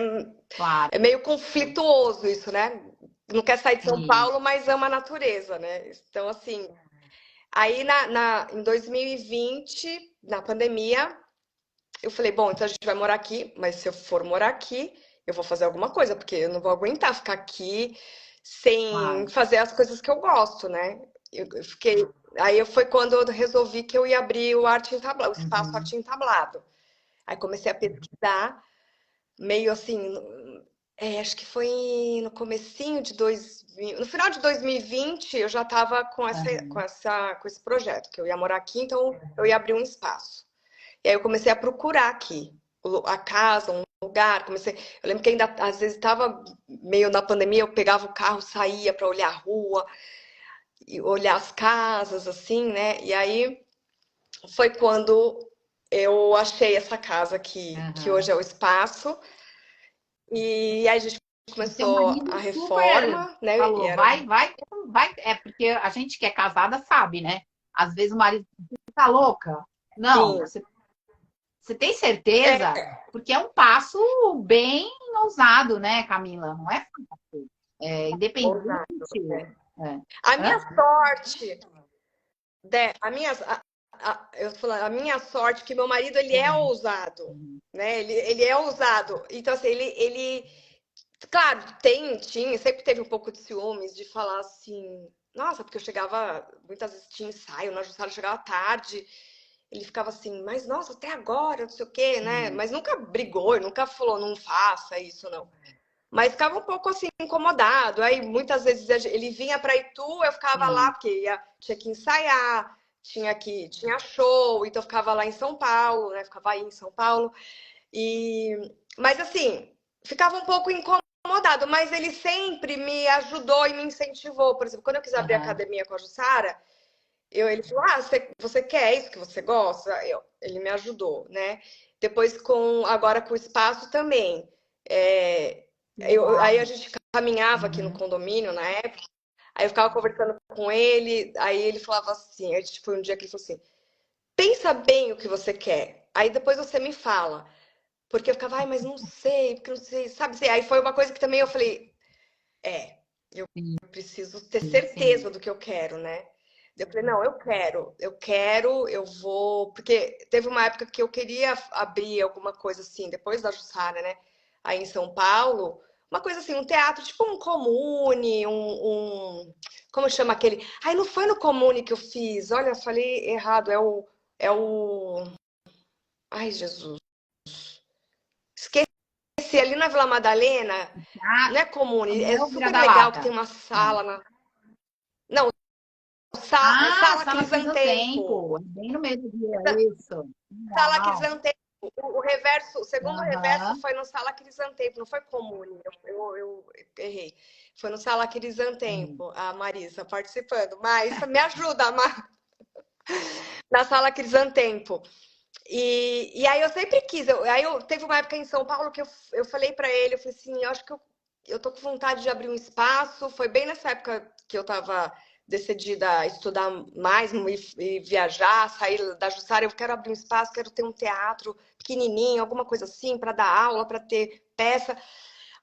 claro. é meio conflituoso isso, né? Não quer sair de São Isso. Paulo, mas ama a natureza, né? Então, assim, aí em 2020 na pandemia, eu falei, bom, então a gente vai morar aqui, mas se eu for morar aqui, eu vou fazer alguma coisa, porque eu não vou aguentar ficar aqui sem Claro. fazer as coisas que eu gosto, né? Eu fiquei. Aí foi quando eu resolvi que eu ia abrir o Arte Entablado, o espaço Uhum. Arte Entablado. Aí comecei a pesquisar, meio assim, acho que foi no comecinho de 2000, no final de 2020, eu já estava Uhum. com esse projeto, que eu ia morar aqui, então eu ia abrir um espaço. E aí eu comecei a procurar aqui a casa, um lugar, comecei, eu lembro que ainda às vezes estava meio na pandemia, eu pegava o carro, saía para olhar a rua e olhar as casas assim, né? E aí foi quando eu achei essa casa que Uhum. hoje é o espaço. E aí a gente O teu começou a marido super reforma, né? E falou, era um. vai, vai, vai. É porque a gente que é casada sabe, né? Às vezes o marido tá louca. Não, Sim. você tem certeza? É, Porque é um passo bem ousado, né, Camila? Não é fácil. É, independente. ousado. É. A minha Hã? sorte, a minha, eu tô falando, a minha sorte, que meu marido, ele é ousado, Uhum. né? Ele é ousado. Então, assim, claro, tinha, sempre teve um pouco de ciúmes de falar assim, nossa, porque eu chegava, muitas vezes tinha ensaio, na Jussara eu chegava tarde, ele ficava assim, mas nossa, até agora, não sei o quê, né? Uhum. Mas nunca brigou, nunca falou, não faça isso, não. Mas ficava um pouco assim, incomodado. Aí muitas vezes ele vinha para Itu, eu ficava lá, Sim. porque tinha que ensaiar, tinha show, então eu ficava lá em São Paulo, né? Ficava aí em São Paulo. Mas assim, ficava um pouco incomodado, mas ele sempre me ajudou e me incentivou. Por exemplo, quando eu quis abrir a Aham. academia com a Jussara, ele falou: Ah, você quer isso que você gosta? Ele me ajudou, né? Depois, agora com o espaço também. É, aí a Legal. gente caminhava aqui no Uhum. condomínio na época, aí eu ficava conversando com ele, aí ele falava assim: a gente foi um dia que ele falou assim: pensa bem o que você quer, aí depois você me fala. Porque eu ficava, ai, mas não sei, porque eu não sei, sabe? Assim, aí foi uma coisa que também eu falei, é, eu Sim, preciso ter sim. certeza do que eu quero, né? Eu falei, não, eu vou. Porque teve uma época que eu queria abrir alguma coisa assim, depois da Jussara, né? Aí em São Paulo, uma coisa assim, um teatro, tipo um comune, como chama aquele? Ai, não foi no comune que eu fiz, olha, eu falei errado, é o. Ai, Jesus. Esqueci, ali na Vila Madalena, Ah, não é comune, é não é o Vira super da legal que tem Lata. uma Não. sala na. Não, Ah, sala Sala Crisantempo. Tempo. Bem no meio do dia, isso. Sala Legal. Crisantempo. O reverso, o segundo reverso Aham. foi no Sala Crisantempo, não foi comune. Eu errei. Foi no Sala Sim. Crisantempo, a Marisa participando. Mas me ajuda, na Sala Crisantempo. E aí eu sempre quis. Aí eu teve uma época em São Paulo que eu falei para ele, eu falei assim, eu acho que eu tô com vontade de abrir um espaço. Foi bem nessa época que eu tava decidida a estudar mais e viajar, sair da Jussara. Eu quero abrir um espaço, quero ter um teatro pequenininho, alguma coisa assim, para dar aula, para ter peça.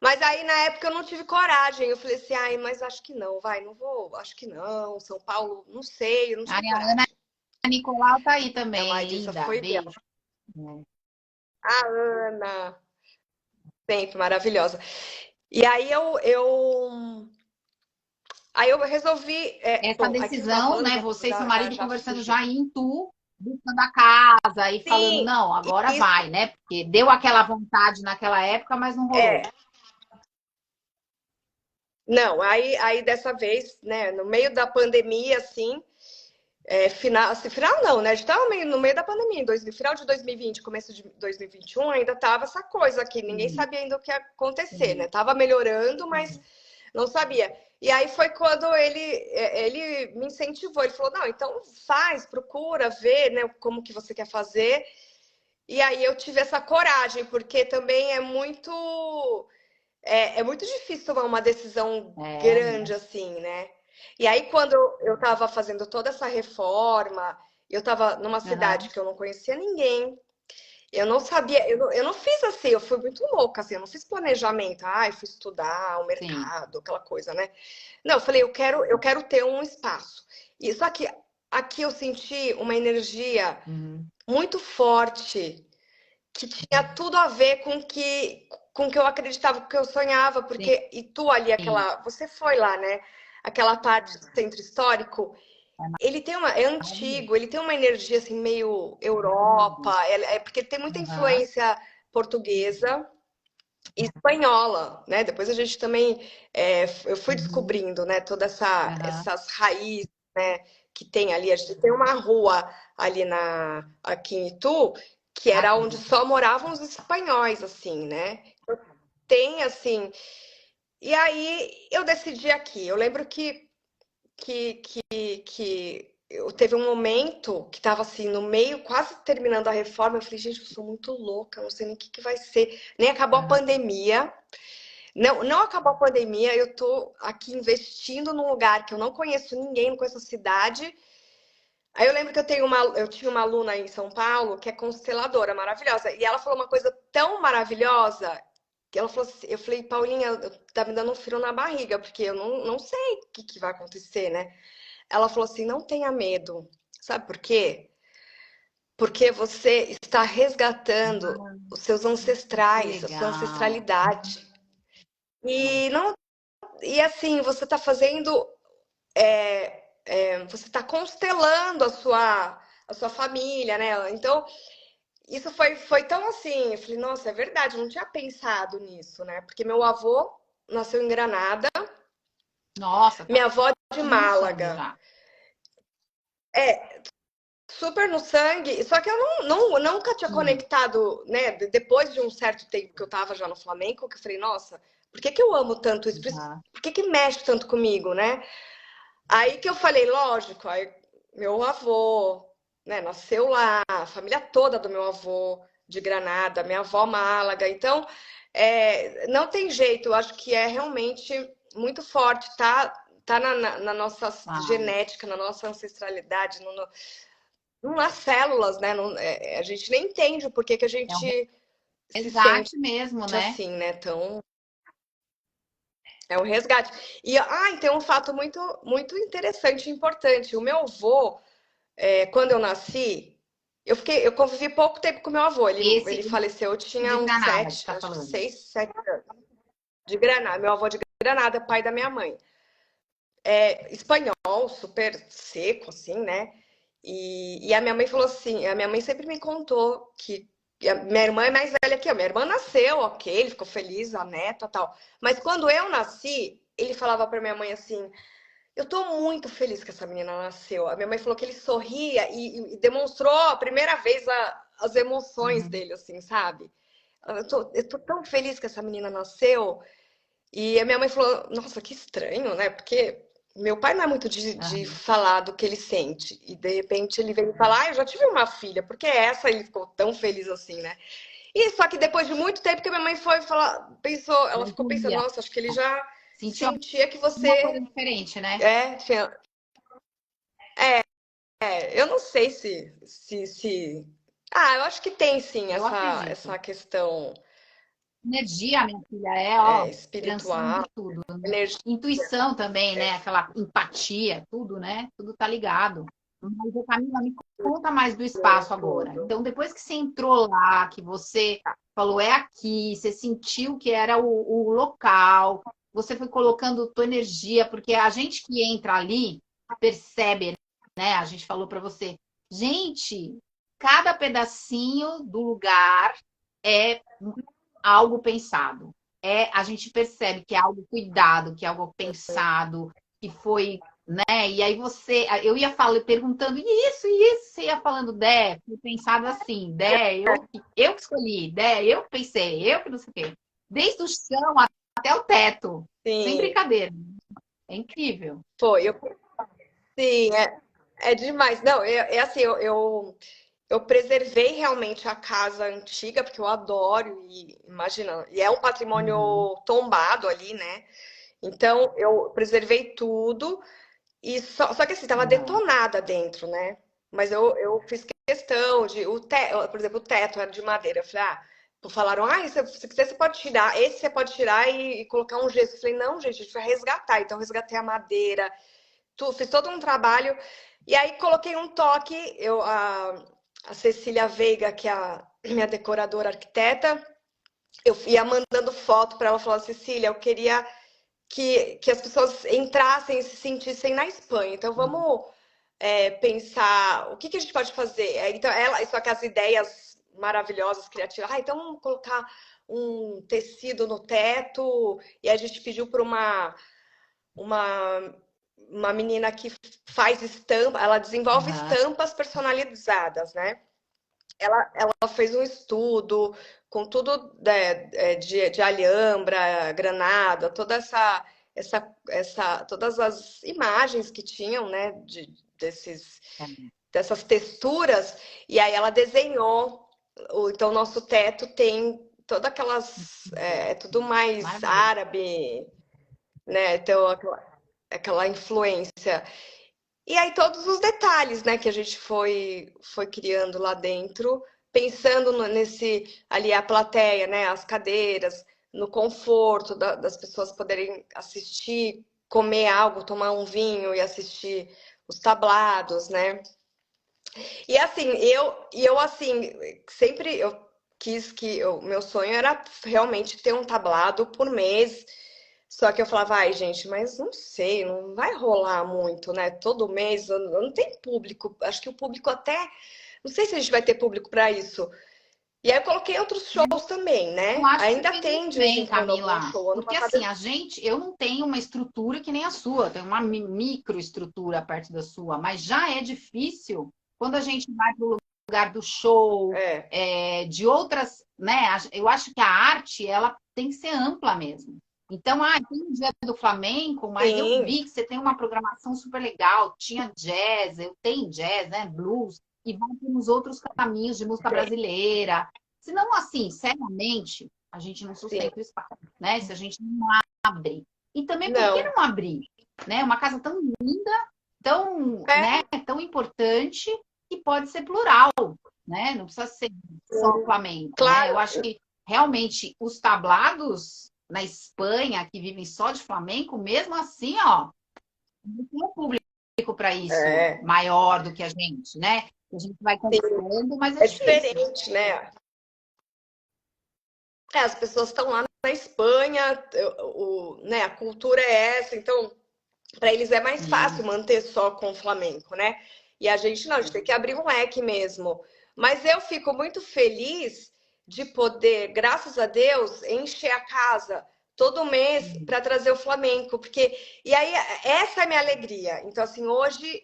Mas aí na época eu não tive coragem. Eu falei assim, ai, mas acho que não, vai, não vou, acho que não. São Paulo, não sei, eu não tive Ai, a Ana coragem. Nicolau tá aí A também, Marisa linda. foi ver. Beijo. É. A Ana, sempre maravilhosa. E aí eu resolvi, Essa bom, aqui você estava decisão, falando, né? já, Você e seu já, já, marido já conversando fugiu. já em tu, buscando a casa e falando, Sim, não, agora isso, vai, né? Porque deu aquela vontade naquela época, mas não rolou. é. Não, aí dessa vez, né, no meio da pandemia, assim, final não, né? A gente estava no meio da pandemia, final de 2020, começo de 2021, ainda tava essa coisa aqui, ninguém Sim, sabia ainda o que ia acontecer, né? sim. Tava melhorando, mas não sabia. E aí foi quando ele me incentivou, ele falou, não, então faz, procura, vê, né, como que você quer fazer. E aí eu tive essa coragem, porque também é muito difícil tomar uma decisão É, grande assim, né? E aí, quando eu estava fazendo toda essa reforma, eu estava numa cidade aham, que eu não conhecia ninguém, eu não sabia, eu não fiz assim, eu fui muito louca, assim, eu não fiz planejamento, eu fui estudar o sim. mercado, aquela coisa, né? Não, eu falei, eu quero ter um espaço. E só que aqui eu senti uma energia Uhum. muito forte, que tinha tudo a ver com que eu acreditava, com que eu sonhava, Sim, porque e tu ali aquela, você foi lá, né? Aquela parte do centro histórico, é ele tem uma, é maravilhoso. antigo, ele tem uma energia assim meio Europa, Lindo. é porque ele tem muita Aham. influência portuguesa e espanhola, né? Depois a gente também, eu fui Uhum. descobrindo, né? Toda Aham. essas raízes, né? Que tem ali, a gente tem uma rua ali aqui em Itu que Ah, era que onde legal. só moravam os espanhóis, assim, né? Tem assim. E aí eu decidi aqui. Eu lembro que eu teve um momento que estava assim no meio, quase terminando a reforma. Eu falei, gente, eu sou muito louca, não sei nem o que vai ser. Nem acabou a Aham. pandemia. Não acabou a pandemia, eu tô aqui investindo num lugar que eu não conheço ninguém, não conheço a cidade. Aí eu lembro que eu tinha uma aluna aí em São Paulo que é consteladora, maravilhosa. E ela falou uma coisa tão maravilhosa que ela falou assim, eu falei, Paulinha, tá me dando um frio na barriga, porque eu não sei o que vai acontecer, né? Ela falou assim, não tenha medo. Sabe por quê? Porque você está resgatando Ah, os seus que ancestrais, a sua legal. ancestralidade. E não, e assim, você está fazendo, você está constelando a sua família, né? Então, isso foi tão assim, eu falei, nossa, é verdade, eu não tinha pensado nisso, né? Porque meu avô nasceu em Granada, Nossa, tá minha avó de tudo no sangue Málaga. já. É, super no sangue, só que eu nunca tinha Hum. conectado, né? Depois de um certo tempo que eu tava já no Flamengo, que eu falei, nossa, por que que eu amo tanto isso? Ah, Por que que mexe tanto comigo, né? Aí que eu falei, lógico, aí meu avô, né, nasceu lá, a família toda do meu avô de Granada, minha avó Málaga, então não tem jeito, eu acho que é realmente muito forte, tá na nossa claro. genética, na nossa ancestralidade, nas células, né? A gente nem entende o porquê que a É um gente se sente resgate mesmo, né? assim, né? Tão, é um resgate. E tem um fato muito interessante e importante. O meu avô, quando eu nasci, eu convivi pouco tempo com meu avô. Ele faleceu, eu tinha De uns Granada que você sete, tá acho que falando. 6, 7 anos. De Granada, meu avô de Granada, pai da minha mãe. Espanhol, super seco, assim, né? E a minha mãe falou assim, a minha mãe sempre me contou que a minha irmã é mais velha que eu. Minha irmã nasceu, ok, ele ficou feliz, a neta tal. Mas quando eu nasci, ele falava pra minha mãe assim: eu tô muito feliz que essa menina nasceu. A minha mãe falou que ele sorria e demonstrou a primeira vez as emoções Uhum. dele, assim, sabe? Eu tô tão feliz que essa menina nasceu. E a minha mãe falou: nossa, que estranho, né? Porque meu pai não é muito de Aham. falar do que ele sente. E de repente ele veio falar: eu já tive uma filha, porque essa ele ficou tão feliz assim, né? E só que depois de muito tempo que a minha mãe foi falar, pensou, ela Não ficou pensando: queria. nossa, acho que ele já Sentiu sentia que alguma coisa você diferente, né? tinha. Eu não sei se. Ah, eu acho que tem sim Eu essa acredito. questão Energia, minha filha, é, ó, transcende espiritual, tudo, né? energia. Intuição também, né? Aquela empatia, tudo, né? Tudo tá ligado. Mas, ô, Camila, me conta mais do espaço agora. Tudo. Então, depois que você entrou lá, que você falou, é aqui, você sentiu que era o local, você foi colocando tua energia, porque a gente que entra ali percebe, né? A gente falou para você, gente, cada pedacinho do lugar é algo pensado. A gente percebe que é algo cuidado, que é algo pensado, que foi, né? E aí eu ia falando, perguntando isso, você ia falando, Dé, fui pensado assim, Dé, eu que escolhi, Dé, eu que pensei, eu que não sei o quê. Desde o chão até o teto, sem Sim, brincadeira. É incrível. foi. Sim, é demais. Não, é assim, eu preservei realmente a casa antiga, porque eu adoro, e imagina, e é um Uhum. patrimônio tombado ali, né? Então, eu preservei tudo, e só que assim, tava Uhum. detonada dentro, né? Mas eu fiz questão por exemplo, o teto era de madeira. Eu falei, falaram, se quiser você pode tirar, esse você pode tirar e colocar um gesso. Eu falei, não, gente, a gente vai resgatar. Então, eu resgatei a madeira, fiz todo um trabalho. E aí coloquei um toque, a Cecília Veiga, que é a minha decoradora arquiteta, eu ia mandando foto para ela, falar, Cecília, eu queria que as pessoas entrassem e se sentissem na Espanha. Então vamos pensar o que a gente pode fazer. Então ela, só que as ideias maravilhosas, criativas. Então vamos colocar um tecido no teto, e a gente pediu para uma menina que faz estampa, ela desenvolve estampas personalizadas, né? Ela fez um estudo com tudo de alhambra, granada, todas as imagens que tinham, né? Dessas texturas, e aí ela desenhou. Então, nosso teto tem todas aquelas. É tudo mais árabe, né? Então, aquela influência. E aí todos os detalhes, né, que a gente foi criando lá dentro, pensando nesse ali a plateia, né, as cadeiras, no conforto das pessoas poderem assistir, comer algo, tomar um vinho e assistir os tablados, né? E assim, eu assim, sempre eu quis que o meu sonho era realmente ter um tablado por mês. Só que eu falava, ai, gente, mas não sei, não vai rolar muito, né? Todo mês não tem público. Acho que o público até. Não sei se a gente vai ter público para isso. E aí eu coloquei outros shows também, Eu né? acho que você Ainda fez tem muito de vez em bem, quando algum Camila. show. Ano Porque passado. assim, eu não tenho uma estrutura que nem a sua, eu tenho uma microestrutura perto da sua, mas já é difícil quando a gente vai para o lugar do show, de outras, né? Eu acho que a arte, ela tem que ser ampla mesmo. Então, tem o dia do Flamenco, mas eu Sim, vi que você tem uma programação super legal. Tinha jazz, eu tenho jazz, né? Blues, e vai nos outros caminhos de música tem, brasileira. Senão, assim, seriamente, a gente não sim. sustenta o espaço, né? Se a gente não abre. E também, por que Não. não abrir? Né? Uma casa tão linda, tão, né, É, tão importante, que pode ser plural, né? Não precisa ser só flamenco, né? Eu claro, acho que realmente os tablados na Espanha, que vivem só de flamenco, mesmo assim, ó, não tem um público para isso é, maior do que a gente, né? A gente vai conquistando, mas é é difícil. diferente, né? As pessoas estão lá na Espanha, né, a cultura é essa, então para eles é mais fácil Sim. manter só com o Flamengo, né? E a gente não, a gente tem que abrir um leque mesmo. Mas eu fico muito feliz de poder, graças a Deus, encher a casa todo mês para trazer o Flamengo, porque e aí essa é a minha alegria. Então assim, hoje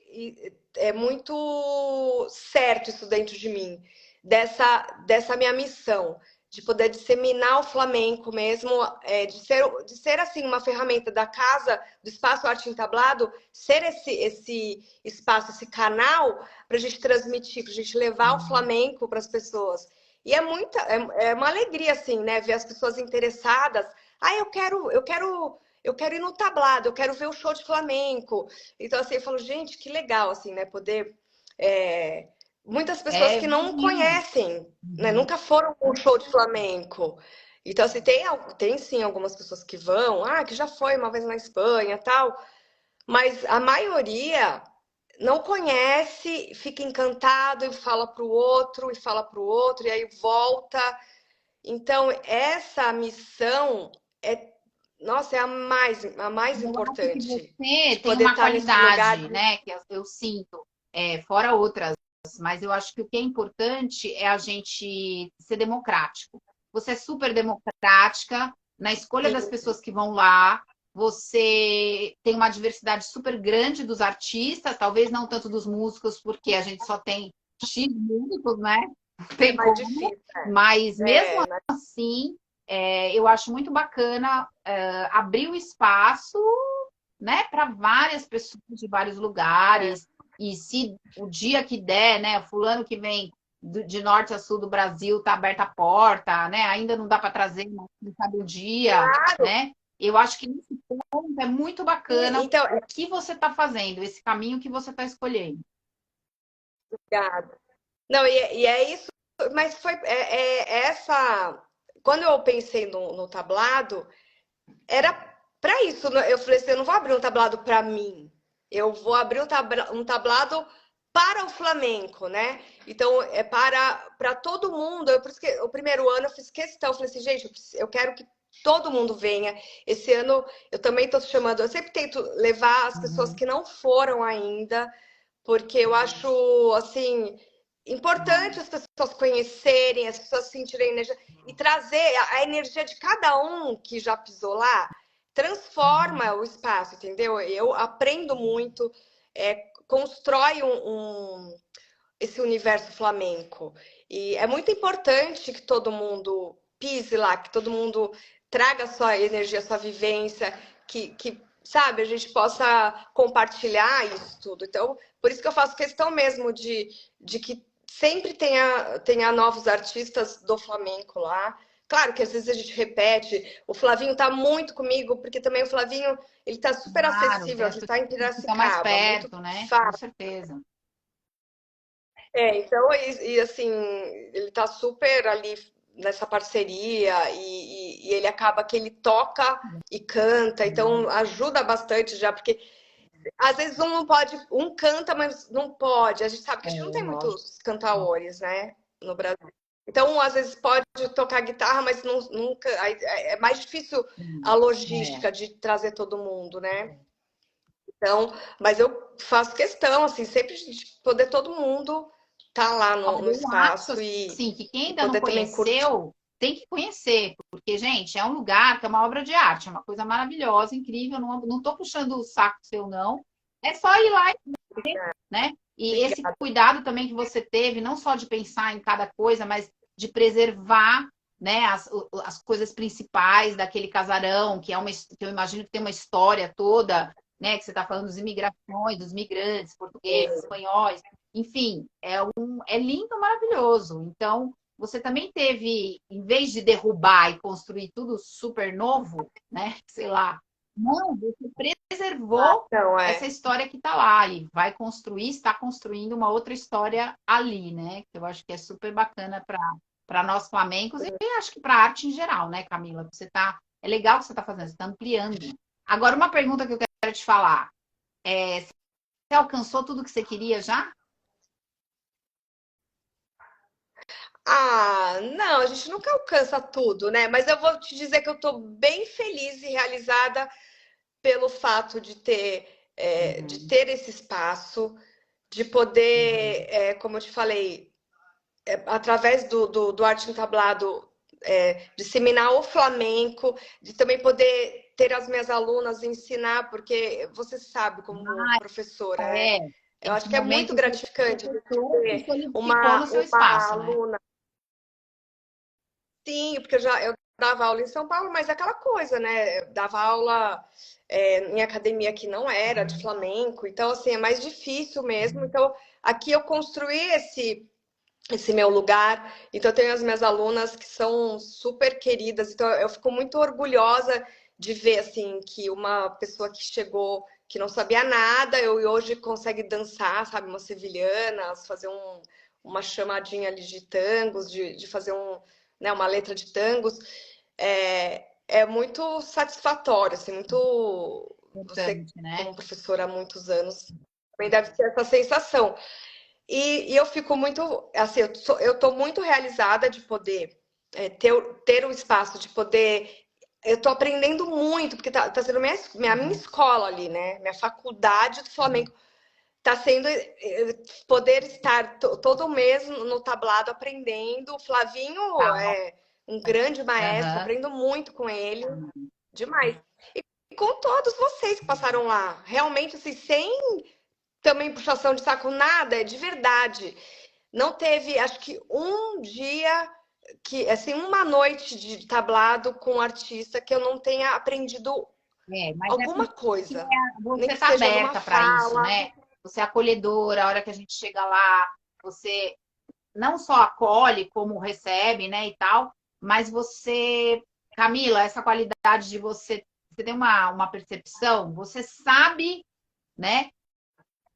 é muito certo isso dentro de mim, dessa minha missão de poder disseminar o flamenco mesmo, de ser assim uma ferramenta da casa, do espaço arte entablado, ser esse espaço, esse canal para a gente transmitir, para a gente levar o flamenco para as pessoas. E é uma alegria assim, né, ver as pessoas interessadas. Eu quero ir no tablado, eu quero ver o show de flamenco. Então assim, eu falo, gente, que legal assim, né, poder muitas pessoas que não Imagino. conhecem, né? Nunca foram a um show de flamenco. Então, assim, tem sim algumas pessoas que vão, que já foi uma vez na Espanha tal, mas a maioria não conhece, fica encantado e fala para o outro, e fala para o outro, e aí volta. Então, essa missão nossa, é a mais Eu acho que importante você de tem poder uma estar nesse lugar. qualidade, né? Que eu sinto, fora outras, mas eu acho que o que é importante é a gente ser democrático. Você é super democrática na escolha das pessoas que vão lá. Você tem uma diversidade super grande dos artistas, talvez não tanto dos músicos, porque a gente só tem X músicos, né? Não É tem mais como. difícil. Mas mesmo É, assim, eu acho muito bacana abrir o espaço, né, para várias pessoas de vários lugares. E se o dia que der, né, o fulano que vem de norte a sul do Brasil tá aberta a porta, né? Ainda não dá para trazer, mas não sabe o dia, claro. né? Eu acho que nesse ponto é muito bacana Então, o que você está fazendo, esse caminho que você está escolhendo. obrigada. Não, e é isso, mas essa. Quando eu pensei no tablado, era para isso. Eu falei assim: eu não vou abrir um tablado para mim. eu vou abrir um tablado para o flamenco, né? Então, é para todo mundo. Por isso que o primeiro ano eu fiz questão, eu falei assim, gente, eu quero que todo mundo venha. Esse ano eu também estou chamando, eu sempre tento levar as pessoas que não foram ainda, porque eu acho, assim, importante as pessoas conhecerem, as pessoas sentirem energia e trazer a energia de cada um que já pisou lá, transforma o espaço, entendeu? Eu aprendo muito, constrói esse universo flamenco. E é muito importante que todo mundo pise lá, que todo mundo traga a sua energia, a sua vivência, que sabe, a gente possa compartilhar isso tudo. Então, por isso que eu faço questão mesmo de que sempre tenha novos artistas do flamenco lá. Claro que às vezes a gente repete, o Flavinho tá muito comigo, porque também o Flavinho, ele tá super Claro, acessível, ele tá em fica mais Piracicaba, muito perto, né? Com fácil. certeza. Então, assim, ele tá super ali nessa parceria e ele acaba que ele toca e canta, então ajuda bastante já, porque às vezes um não pode, um canta, mas não pode. A gente sabe que a gente não tem Lógico. muitos cantadores, né, no Brasil. Então, às vezes pode tocar guitarra, mas nunca. É mais difícil a É. logística de trazer todo mundo, né? Então, mas eu faço questão, assim, sempre de poder todo mundo estar lá no Eu acho espaço assim, que quem e ainda não poder também curtir. conheceu tem que conhecer, porque, gente, é um lugar que é uma obra de arte, é uma coisa maravilhosa, incrível. Não estou puxando o saco seu, não. É só ir lá, né? E esse Obrigada. cuidado também que você teve, não só de pensar em cada coisa, mas de preservar, né, as coisas principais daquele casarão, que eu imagino que tem uma história toda, né? Que você está falando das imigrações, dos migrantes, portugueses, espanhóis, enfim, é lindo, maravilhoso. Então, você também teve, em vez de derrubar e construir tudo super novo, né? Sei lá, não, você preservou Não, essa é. história que está lá e vai construir, está construindo uma outra história ali, né? Que eu acho que é super bacana para nós flamencos e acho que para a arte em geral, né, Camila? É legal o que você está fazendo, você está ampliando. Agora, uma pergunta que eu quero te falar. Você alcançou tudo que você queria já? Não, a gente nunca alcança tudo, né? Mas eu vou te dizer que eu estou bem feliz e realizada pelo fato de Uhum. ter esse espaço, de poder, como eu te falei, através do arte entablado, disseminar o flamenco, de também poder ter as minhas alunas ensinar, porque você sabe, como professora, né? É, Eu esse acho que é muito momento que gratificante você se ter solidificou no seu uma espaço, né? aluna. Sim, porque eu dava aula em São Paulo, mas é aquela coisa, né? Eu dava aula em academia que não era de flamenco, então assim é mais difícil mesmo. Então aqui eu construí esse meu lugar. Então, eu tenho as minhas alunas que são super queridas. Então, eu fico muito orgulhosa de ver, assim, que uma pessoa que chegou, que não sabia nada, e hoje consegue dançar, sabe, umas sevilhanas, fazer uma chamadinha ali de tangos, de fazer né, uma letra de tangos. É muito satisfatório, assim, muito... Você, Importante, né? como professora há muitos anos, também deve ter essa sensação. E eu fico muito, assim, eu tô muito realizada de poder ter o espaço, de poder. Eu tô aprendendo muito, porque tá sendo minha escola ali, né? Minha faculdade do Flamengo. Tá sendo poder estar todo mês no tablado aprendendo. O Flavinho Tá. é um grande maestro, Aham. aprendo muito com ele, demais. E com todos vocês que passaram lá. Realmente, assim, sem também puxação de saco, nada, é de verdade. Não teve, acho que um dia que, assim, uma noite de tablado com um artista que eu não tenha aprendido Mas é alguma porque coisa, nem você que está seja numa aberta para isso, fala. né? Você é acolhedora, a hora que a gente chega lá, você não só acolhe, como recebe, né, e tal, mas você, Camila, essa qualidade de você tem uma percepção, você sabe, né,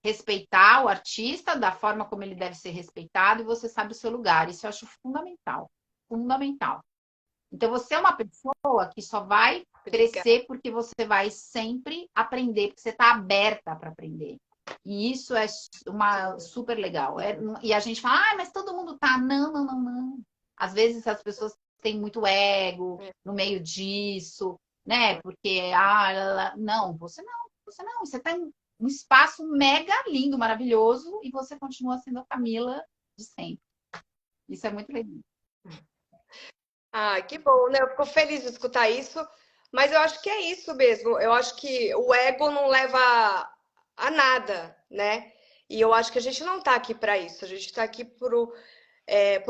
respeitar o artista da forma como ele deve ser respeitado e você sabe o seu lugar. Isso eu acho fundamental, fundamental. Então você é uma pessoa que só vai crescer, porque você vai sempre aprender, porque você está aberta para aprender. E isso é super legal. E a gente fala, mas todo mundo tá. Não, não, não, não. Às vezes as pessoas têm muito ego no meio disso, né? Porque, não, você não, você não. Você tá em um espaço mega lindo, maravilhoso, e você continua sendo a Camila de sempre. Isso é muito legal. Ah, que bom, né? Eu fico feliz de escutar isso, mas eu acho que é isso mesmo. Eu acho que o ego não leva a nada, né? E eu acho que a gente não está aqui para isso. A gente está aqui por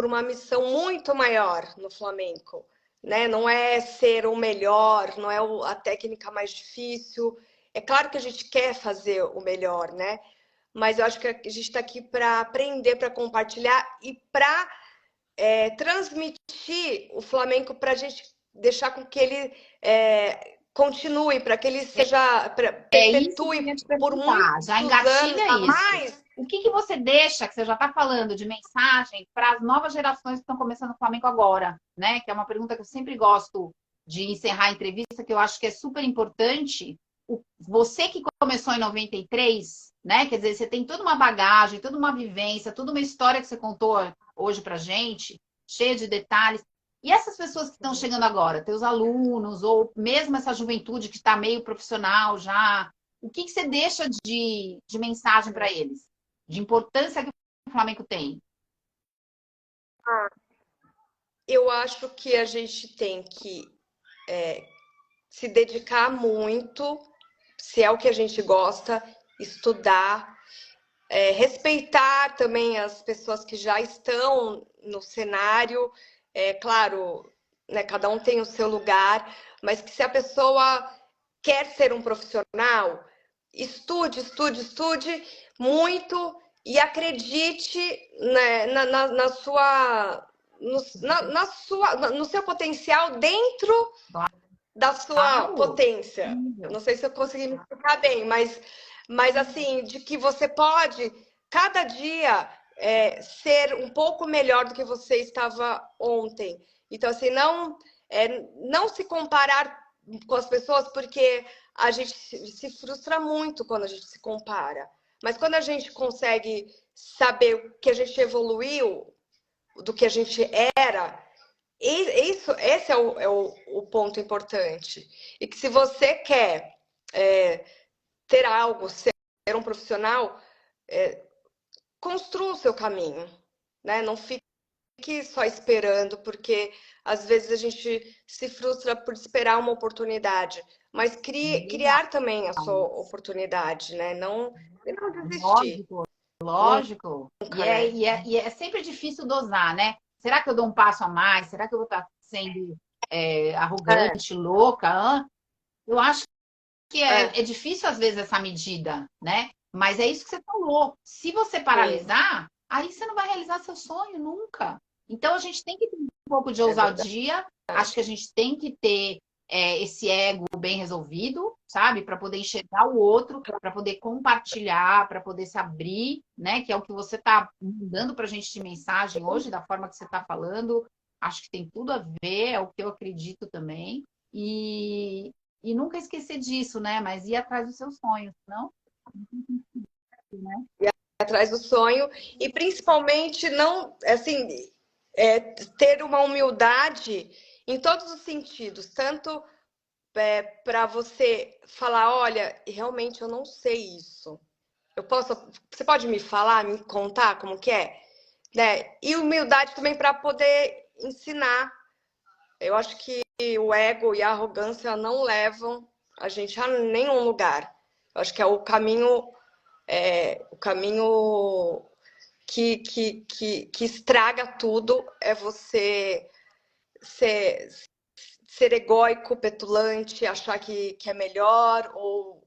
uma missão muito maior no flamenco, né? Não é ser o melhor, não é a técnica mais difícil. É claro que a gente quer fazer o melhor, né? Mas eu acho que a gente está aqui para aprender, para compartilhar e para transmitir o flamenco, para a gente deixar com que ele continue, para que ele seja, perpetue por muitos já engatilha anos a isso. mais. O que você deixa, que você já está falando de mensagem, para as novas gerações que estão começando o Flamengo agora, né? Que é uma pergunta que eu sempre gosto de encerrar a entrevista, que eu acho que é super importante. Você que começou em 93, né? Quer dizer, você tem toda uma bagagem, toda uma vivência, toda uma história que você contou hoje pra gente, cheia de detalhes. E essas pessoas que estão chegando agora, teus alunos, ou mesmo essa juventude que está meio profissional já, o que você deixa de mensagem para eles? De importância que o Flamengo tem? Eu acho que a gente tem que se dedicar muito, se é o que a gente gosta, estudar, respeitar também as pessoas que já estão no cenário. Claro, né, cada um tem o seu lugar, mas que se a pessoa quer ser um profissional, estude, estude, estude muito e acredite, né, no seu potencial dentro da sua potência. Não sei se eu consegui me explicar bem, mas assim, de que você pode, cada dia, ser um pouco melhor do que você estava ontem. Então, assim, não se comparar com as pessoas, porque a gente se frustra muito quando a gente se compara. Mas quando a gente consegue saber o que a gente evoluiu, do que a gente era, esse é o ponto importante. E que se você quer ter algo, ser um profissional, construa o seu caminho, né? Não fique só esperando, porque às vezes a gente se frustra por esperar uma oportunidade, mas criar também a sua oportunidade, né? Não desistir. Lógico. Nunca, né? E é sempre difícil dosar, né? Será que eu dou um passo a mais? Será que eu vou estar sendo arrogante, louca? Eu acho que é difícil, às vezes, essa medida, né? Mas é isso que você falou. Se você paralisar, aí você não vai realizar seu sonho nunca. Então, a gente tem que ter um pouco de ousadia. Acho que a gente tem que ter esse ego bem resolvido, sabe? Para poder enxergar o outro, para poder compartilhar, para poder se abrir, né? Que é o que você está mandando para a gente de mensagem hoje, da forma que você está falando. Acho que tem tudo a ver, é o que eu acredito também. E nunca esquecer disso, né? Mas ir atrás dos seus sonhos, não? Ir atrás do sonho e principalmente não, assim, ter uma humildade em todos os sentidos, tanto para você falar, olha, realmente eu não sei isso. Você pode me falar, me contar como que é? Né? E humildade também para poder ensinar. Eu acho que o ego e a arrogância não levam a gente a nenhum lugar. Eu acho que é o caminho que estraga tudo, é você ser egóico, petulante, achar que é melhor, ou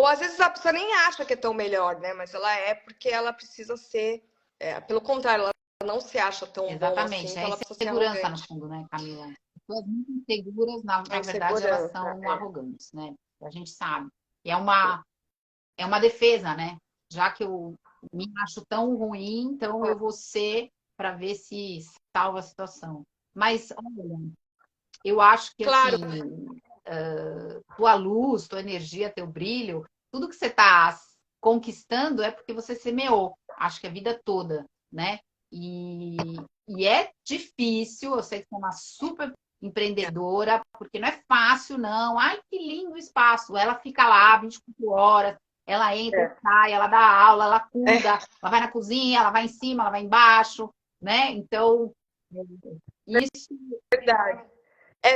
às vezes a pessoa nem acha que é tão melhor, né? Mas ela é porque ela precisa ser, pelo contrário, ela não se acha tão bom assim, então ela precisa ser insegurança no arrogante. fundo, né, Camila? Pessoas muito inseguras, na A verdade, elas insegurança. são arrogantes, né? A gente sabe. E é uma defesa, né? Já que eu me acho tão ruim, então eu vou ser para ver se salva a situação. Mas, olha, eu acho que, Claro. assim, tua luz, tua energia, teu brilho, tudo que você está conquistando é porque você semeou, acho que a vida toda, né? E, e é difícil, eu sei que você é uma super empreendedora, porque não é fácil, não. Ai, que lindo o espaço. Ela fica lá 24 horas, ela entra, sai, ela dá aula, ela cuida, ela vai na cozinha, ela vai em cima, ela vai embaixo, né? Então, isso Verdade.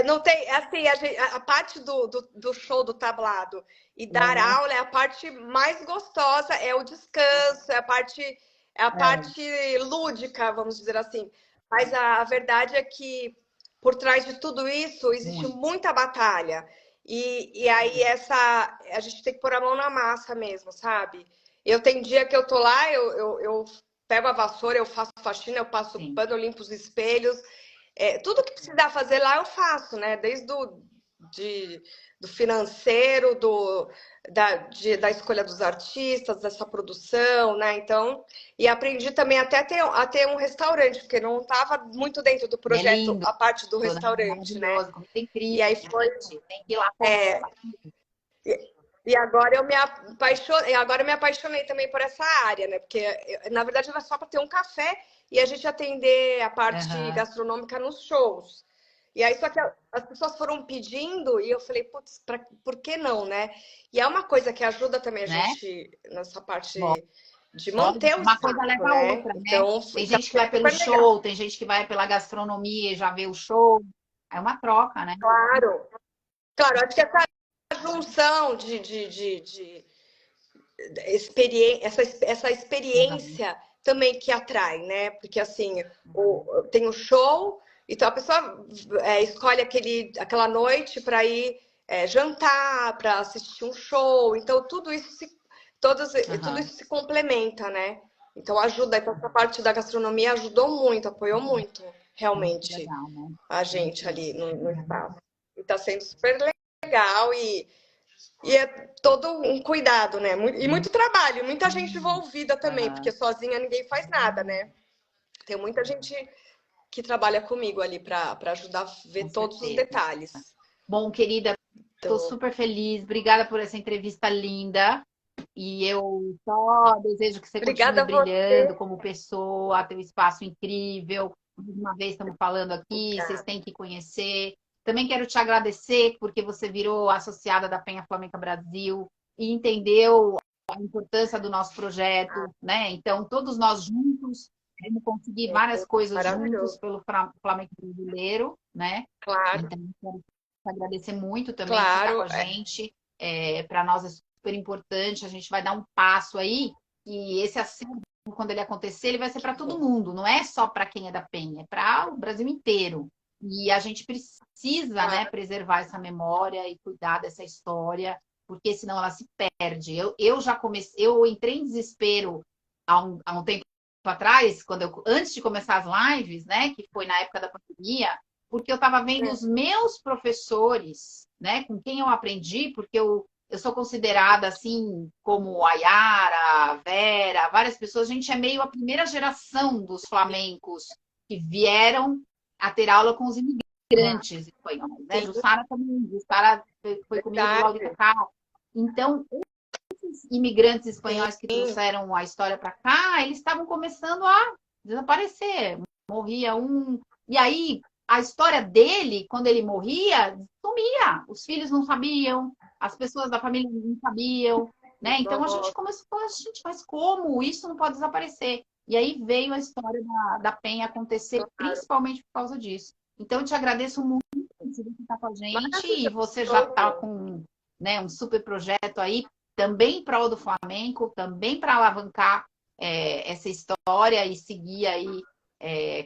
Não tem, assim, a parte do show do tablado e dar é, aula é a parte mais gostosa, é o descanso, é a parte lúdica, vamos dizer assim. Mas a verdade é que por trás de tudo isso existe muito. muita batalha. E aí a gente tem que pôr a mão na massa mesmo, sabe? Eu tenho dia que eu tô lá, eu pego a vassoura, eu faço faxina, eu passo Sim. pano, eu limpo os espelhos. Tudo que precisar fazer lá eu faço, né? Desde do financeiro, da escolha dos artistas, dessa produção, né? Então, e aprendi também até a ter um restaurante, porque não estava muito dentro do É projeto lindo, a parte do né? restaurante, né? Maravilhoso, comida E incrível, aí foi. gente. Tem que ir lá comer. é, e agora eu me apaixonei também por essa área, né? Porque na verdade era só para ter um café e a gente atender a parte Aham. gastronômica nos shows. E aí só que as pessoas foram pedindo e eu falei, putz, por que não, né? E é uma coisa que ajuda também a Né? gente nessa parte Bom, de manter o uma coisa espaço, leva a né? outra, né? Então, Tem então gente que foi vai pelo super legal. show, tem gente que vai pela gastronomia e já vê o show. É uma troca, né? Claro, claro, acho que essa junção de essa Aham. experiência também que atrai, né? Porque assim, tem o show, então a pessoa escolhe aquela noite para ir jantar, para assistir um show, então tudo Aham. isso se complementa, né? Então ajuda, então essa parte da gastronomia ajudou muito, apoiou muito, Muito realmente, legal, né? a gente ali no espaço. E tá sendo super legal e é todo um cuidado, né? E muito trabalho, muita gente envolvida também, porque Aham. sozinha ninguém faz nada, né? Tem muita gente que trabalha comigo ali para ajudar a Com ver todos os certeza. detalhes. Bom, querida, estou Então, super feliz. Obrigada por essa entrevista linda. E eu só desejo que você continue obrigada a você. brilhando como pessoa, teu espaço incrível. Mais uma vez estamos falando aqui, vocês têm que conhecer. Também quero te agradecer porque você virou associada da Penha Flamenca Brasil e entendeu a importância do nosso projeto, né? Então, todos nós juntos vamos conseguir várias coisas juntos Maravilhoso. pelo Flamengo brasileiro, né? Claro, Então, quero te agradecer muito também por estar com claro. a gente. Para nós é super importante. A gente vai dar um passo aí e esse acervo, quando ele acontecer, ele vai ser para todo mundo. Não é só para quem é da Penha, é para o Brasil inteiro. E a gente precisa, né, Claro. preservar essa memória e cuidar dessa história, porque senão ela se perde. Eu já comecei, eu entrei em desespero há um tempo atrás, antes de começar as lives, né, que foi na época da pandemia, porque eu estava vendo os meus professores, né, com quem eu aprendi, porque eu sou considerada assim como a Yara, a Vera, várias pessoas, a gente é meio a primeira geração dos flamencos que vieram a ter aula com os imigrantes espanhóis, né? Sim, Jussara também, Jussara foi comigo do Laurita verdade. Cal. Então, esses imigrantes Sim, espanhóis que trouxeram a história para cá, eles estavam começando a desaparecer. Morria um. E aí, a história dele, quando ele morria, sumia. Os filhos não sabiam, as pessoas da família não sabiam, né? Então a gente começou, a gente, mas como? Isso não pode desaparecer. E aí veio a história da Penha acontecer, claro. principalmente por causa disso. Então, eu te agradeço muito por você estar com a gente e você já está Maravilhoso. com, né, um super projeto aí, também em prol do Flamengo, também para alavancar essa história e seguir aí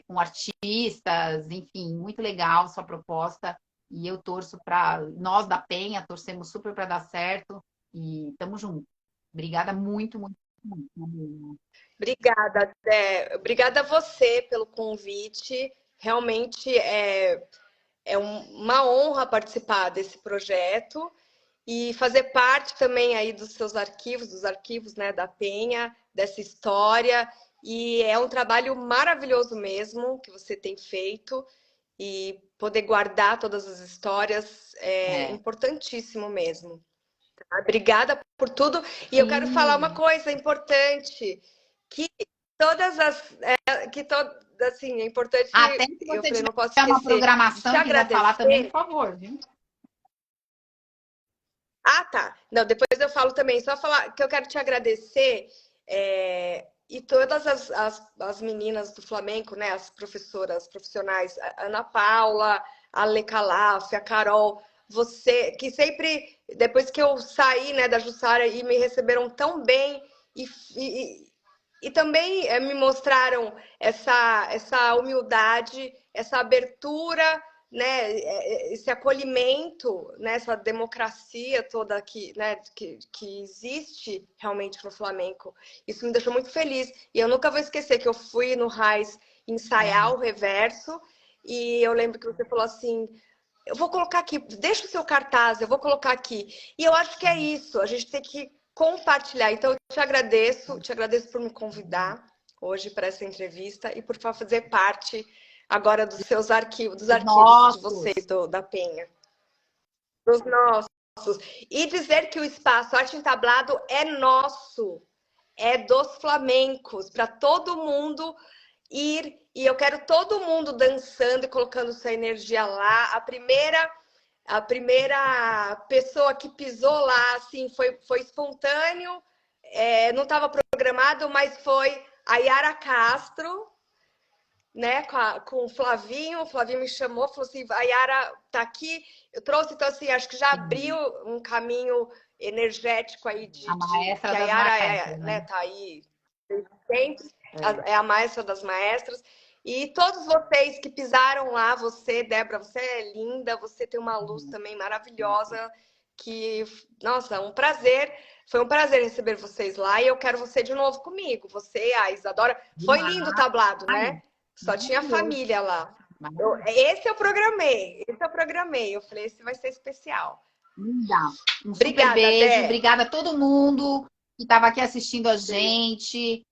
com artistas, enfim, muito legal sua proposta. E eu torço para nós da Penha, torcemos super para dar certo e estamos juntos. Obrigada muito, muito, muito. Obrigada, Dé. Obrigada a você pelo convite. Realmente é uma honra participar desse projeto e fazer parte também aí dos seus arquivos, dos arquivos, né, da Penha, dessa história. E é um trabalho maravilhoso mesmo que você tem feito. e poder guardar todas as histórias é importantíssimo mesmo. Obrigada por tudo. E eu quero falar uma coisa importante, que todas as... assim, é importante... Até se eu você falei, não posso tiver uma esquecer de te programação, quiser falar também, por agradecer. favor, viu? Ah, tá. Não, depois eu falo também. Só falar que eu quero te agradecer. E todas as meninas do Flamenco, né? As professoras profissionais, a Ana Paula, a Lê Calaf, a Carol, você, que sempre, depois que eu saí, né, da Jussara e me receberam tão bem e também me mostraram essa humildade, essa abertura, né, esse acolhimento, né, essa democracia toda né, que existe realmente no Flamengo. Isso me deixou muito feliz. E eu nunca vou esquecer que eu fui no Raiz ensaiar o reverso e eu lembro que você falou assim, eu vou colocar aqui, deixa o seu cartaz, eu vou colocar aqui. E eu acho que é isso, a gente tem que compartilhar. Então, eu te agradeço por me convidar hoje para essa entrevista e por fazer parte agora dos seus arquivos, dos arquivos de vocês, da Penha. Dos nossos. E dizer que o espaço Arte Entablado é nosso, é dos flamencos, para todo mundo ir. E eu quero todo mundo dançando e colocando sua energia lá. A primeira pessoa que pisou lá, assim, foi espontâneo, não estava programado, mas foi a Yara Castro, né, com o Flavinho me chamou, falou assim, a Yara tá aqui, eu trouxe, então assim, acho que já abriu um caminho energético aí A maestra que a das Yara maestras, né, né? tá aí sempre, é a maestra das maestras, e todos vocês que pisaram lá, você, Débora, você é linda, você tem uma luz também maravilhosa, que, nossa, foi um prazer receber vocês lá, e eu quero você de novo comigo, você, a Isadora, foi lindo o tablado, né? Só tinha família lá. Esse eu programei. Eu falei, esse vai ser especial. Um super Obrigada, beijo. Dé. Obrigada a todo mundo que estava aqui assistindo a gente.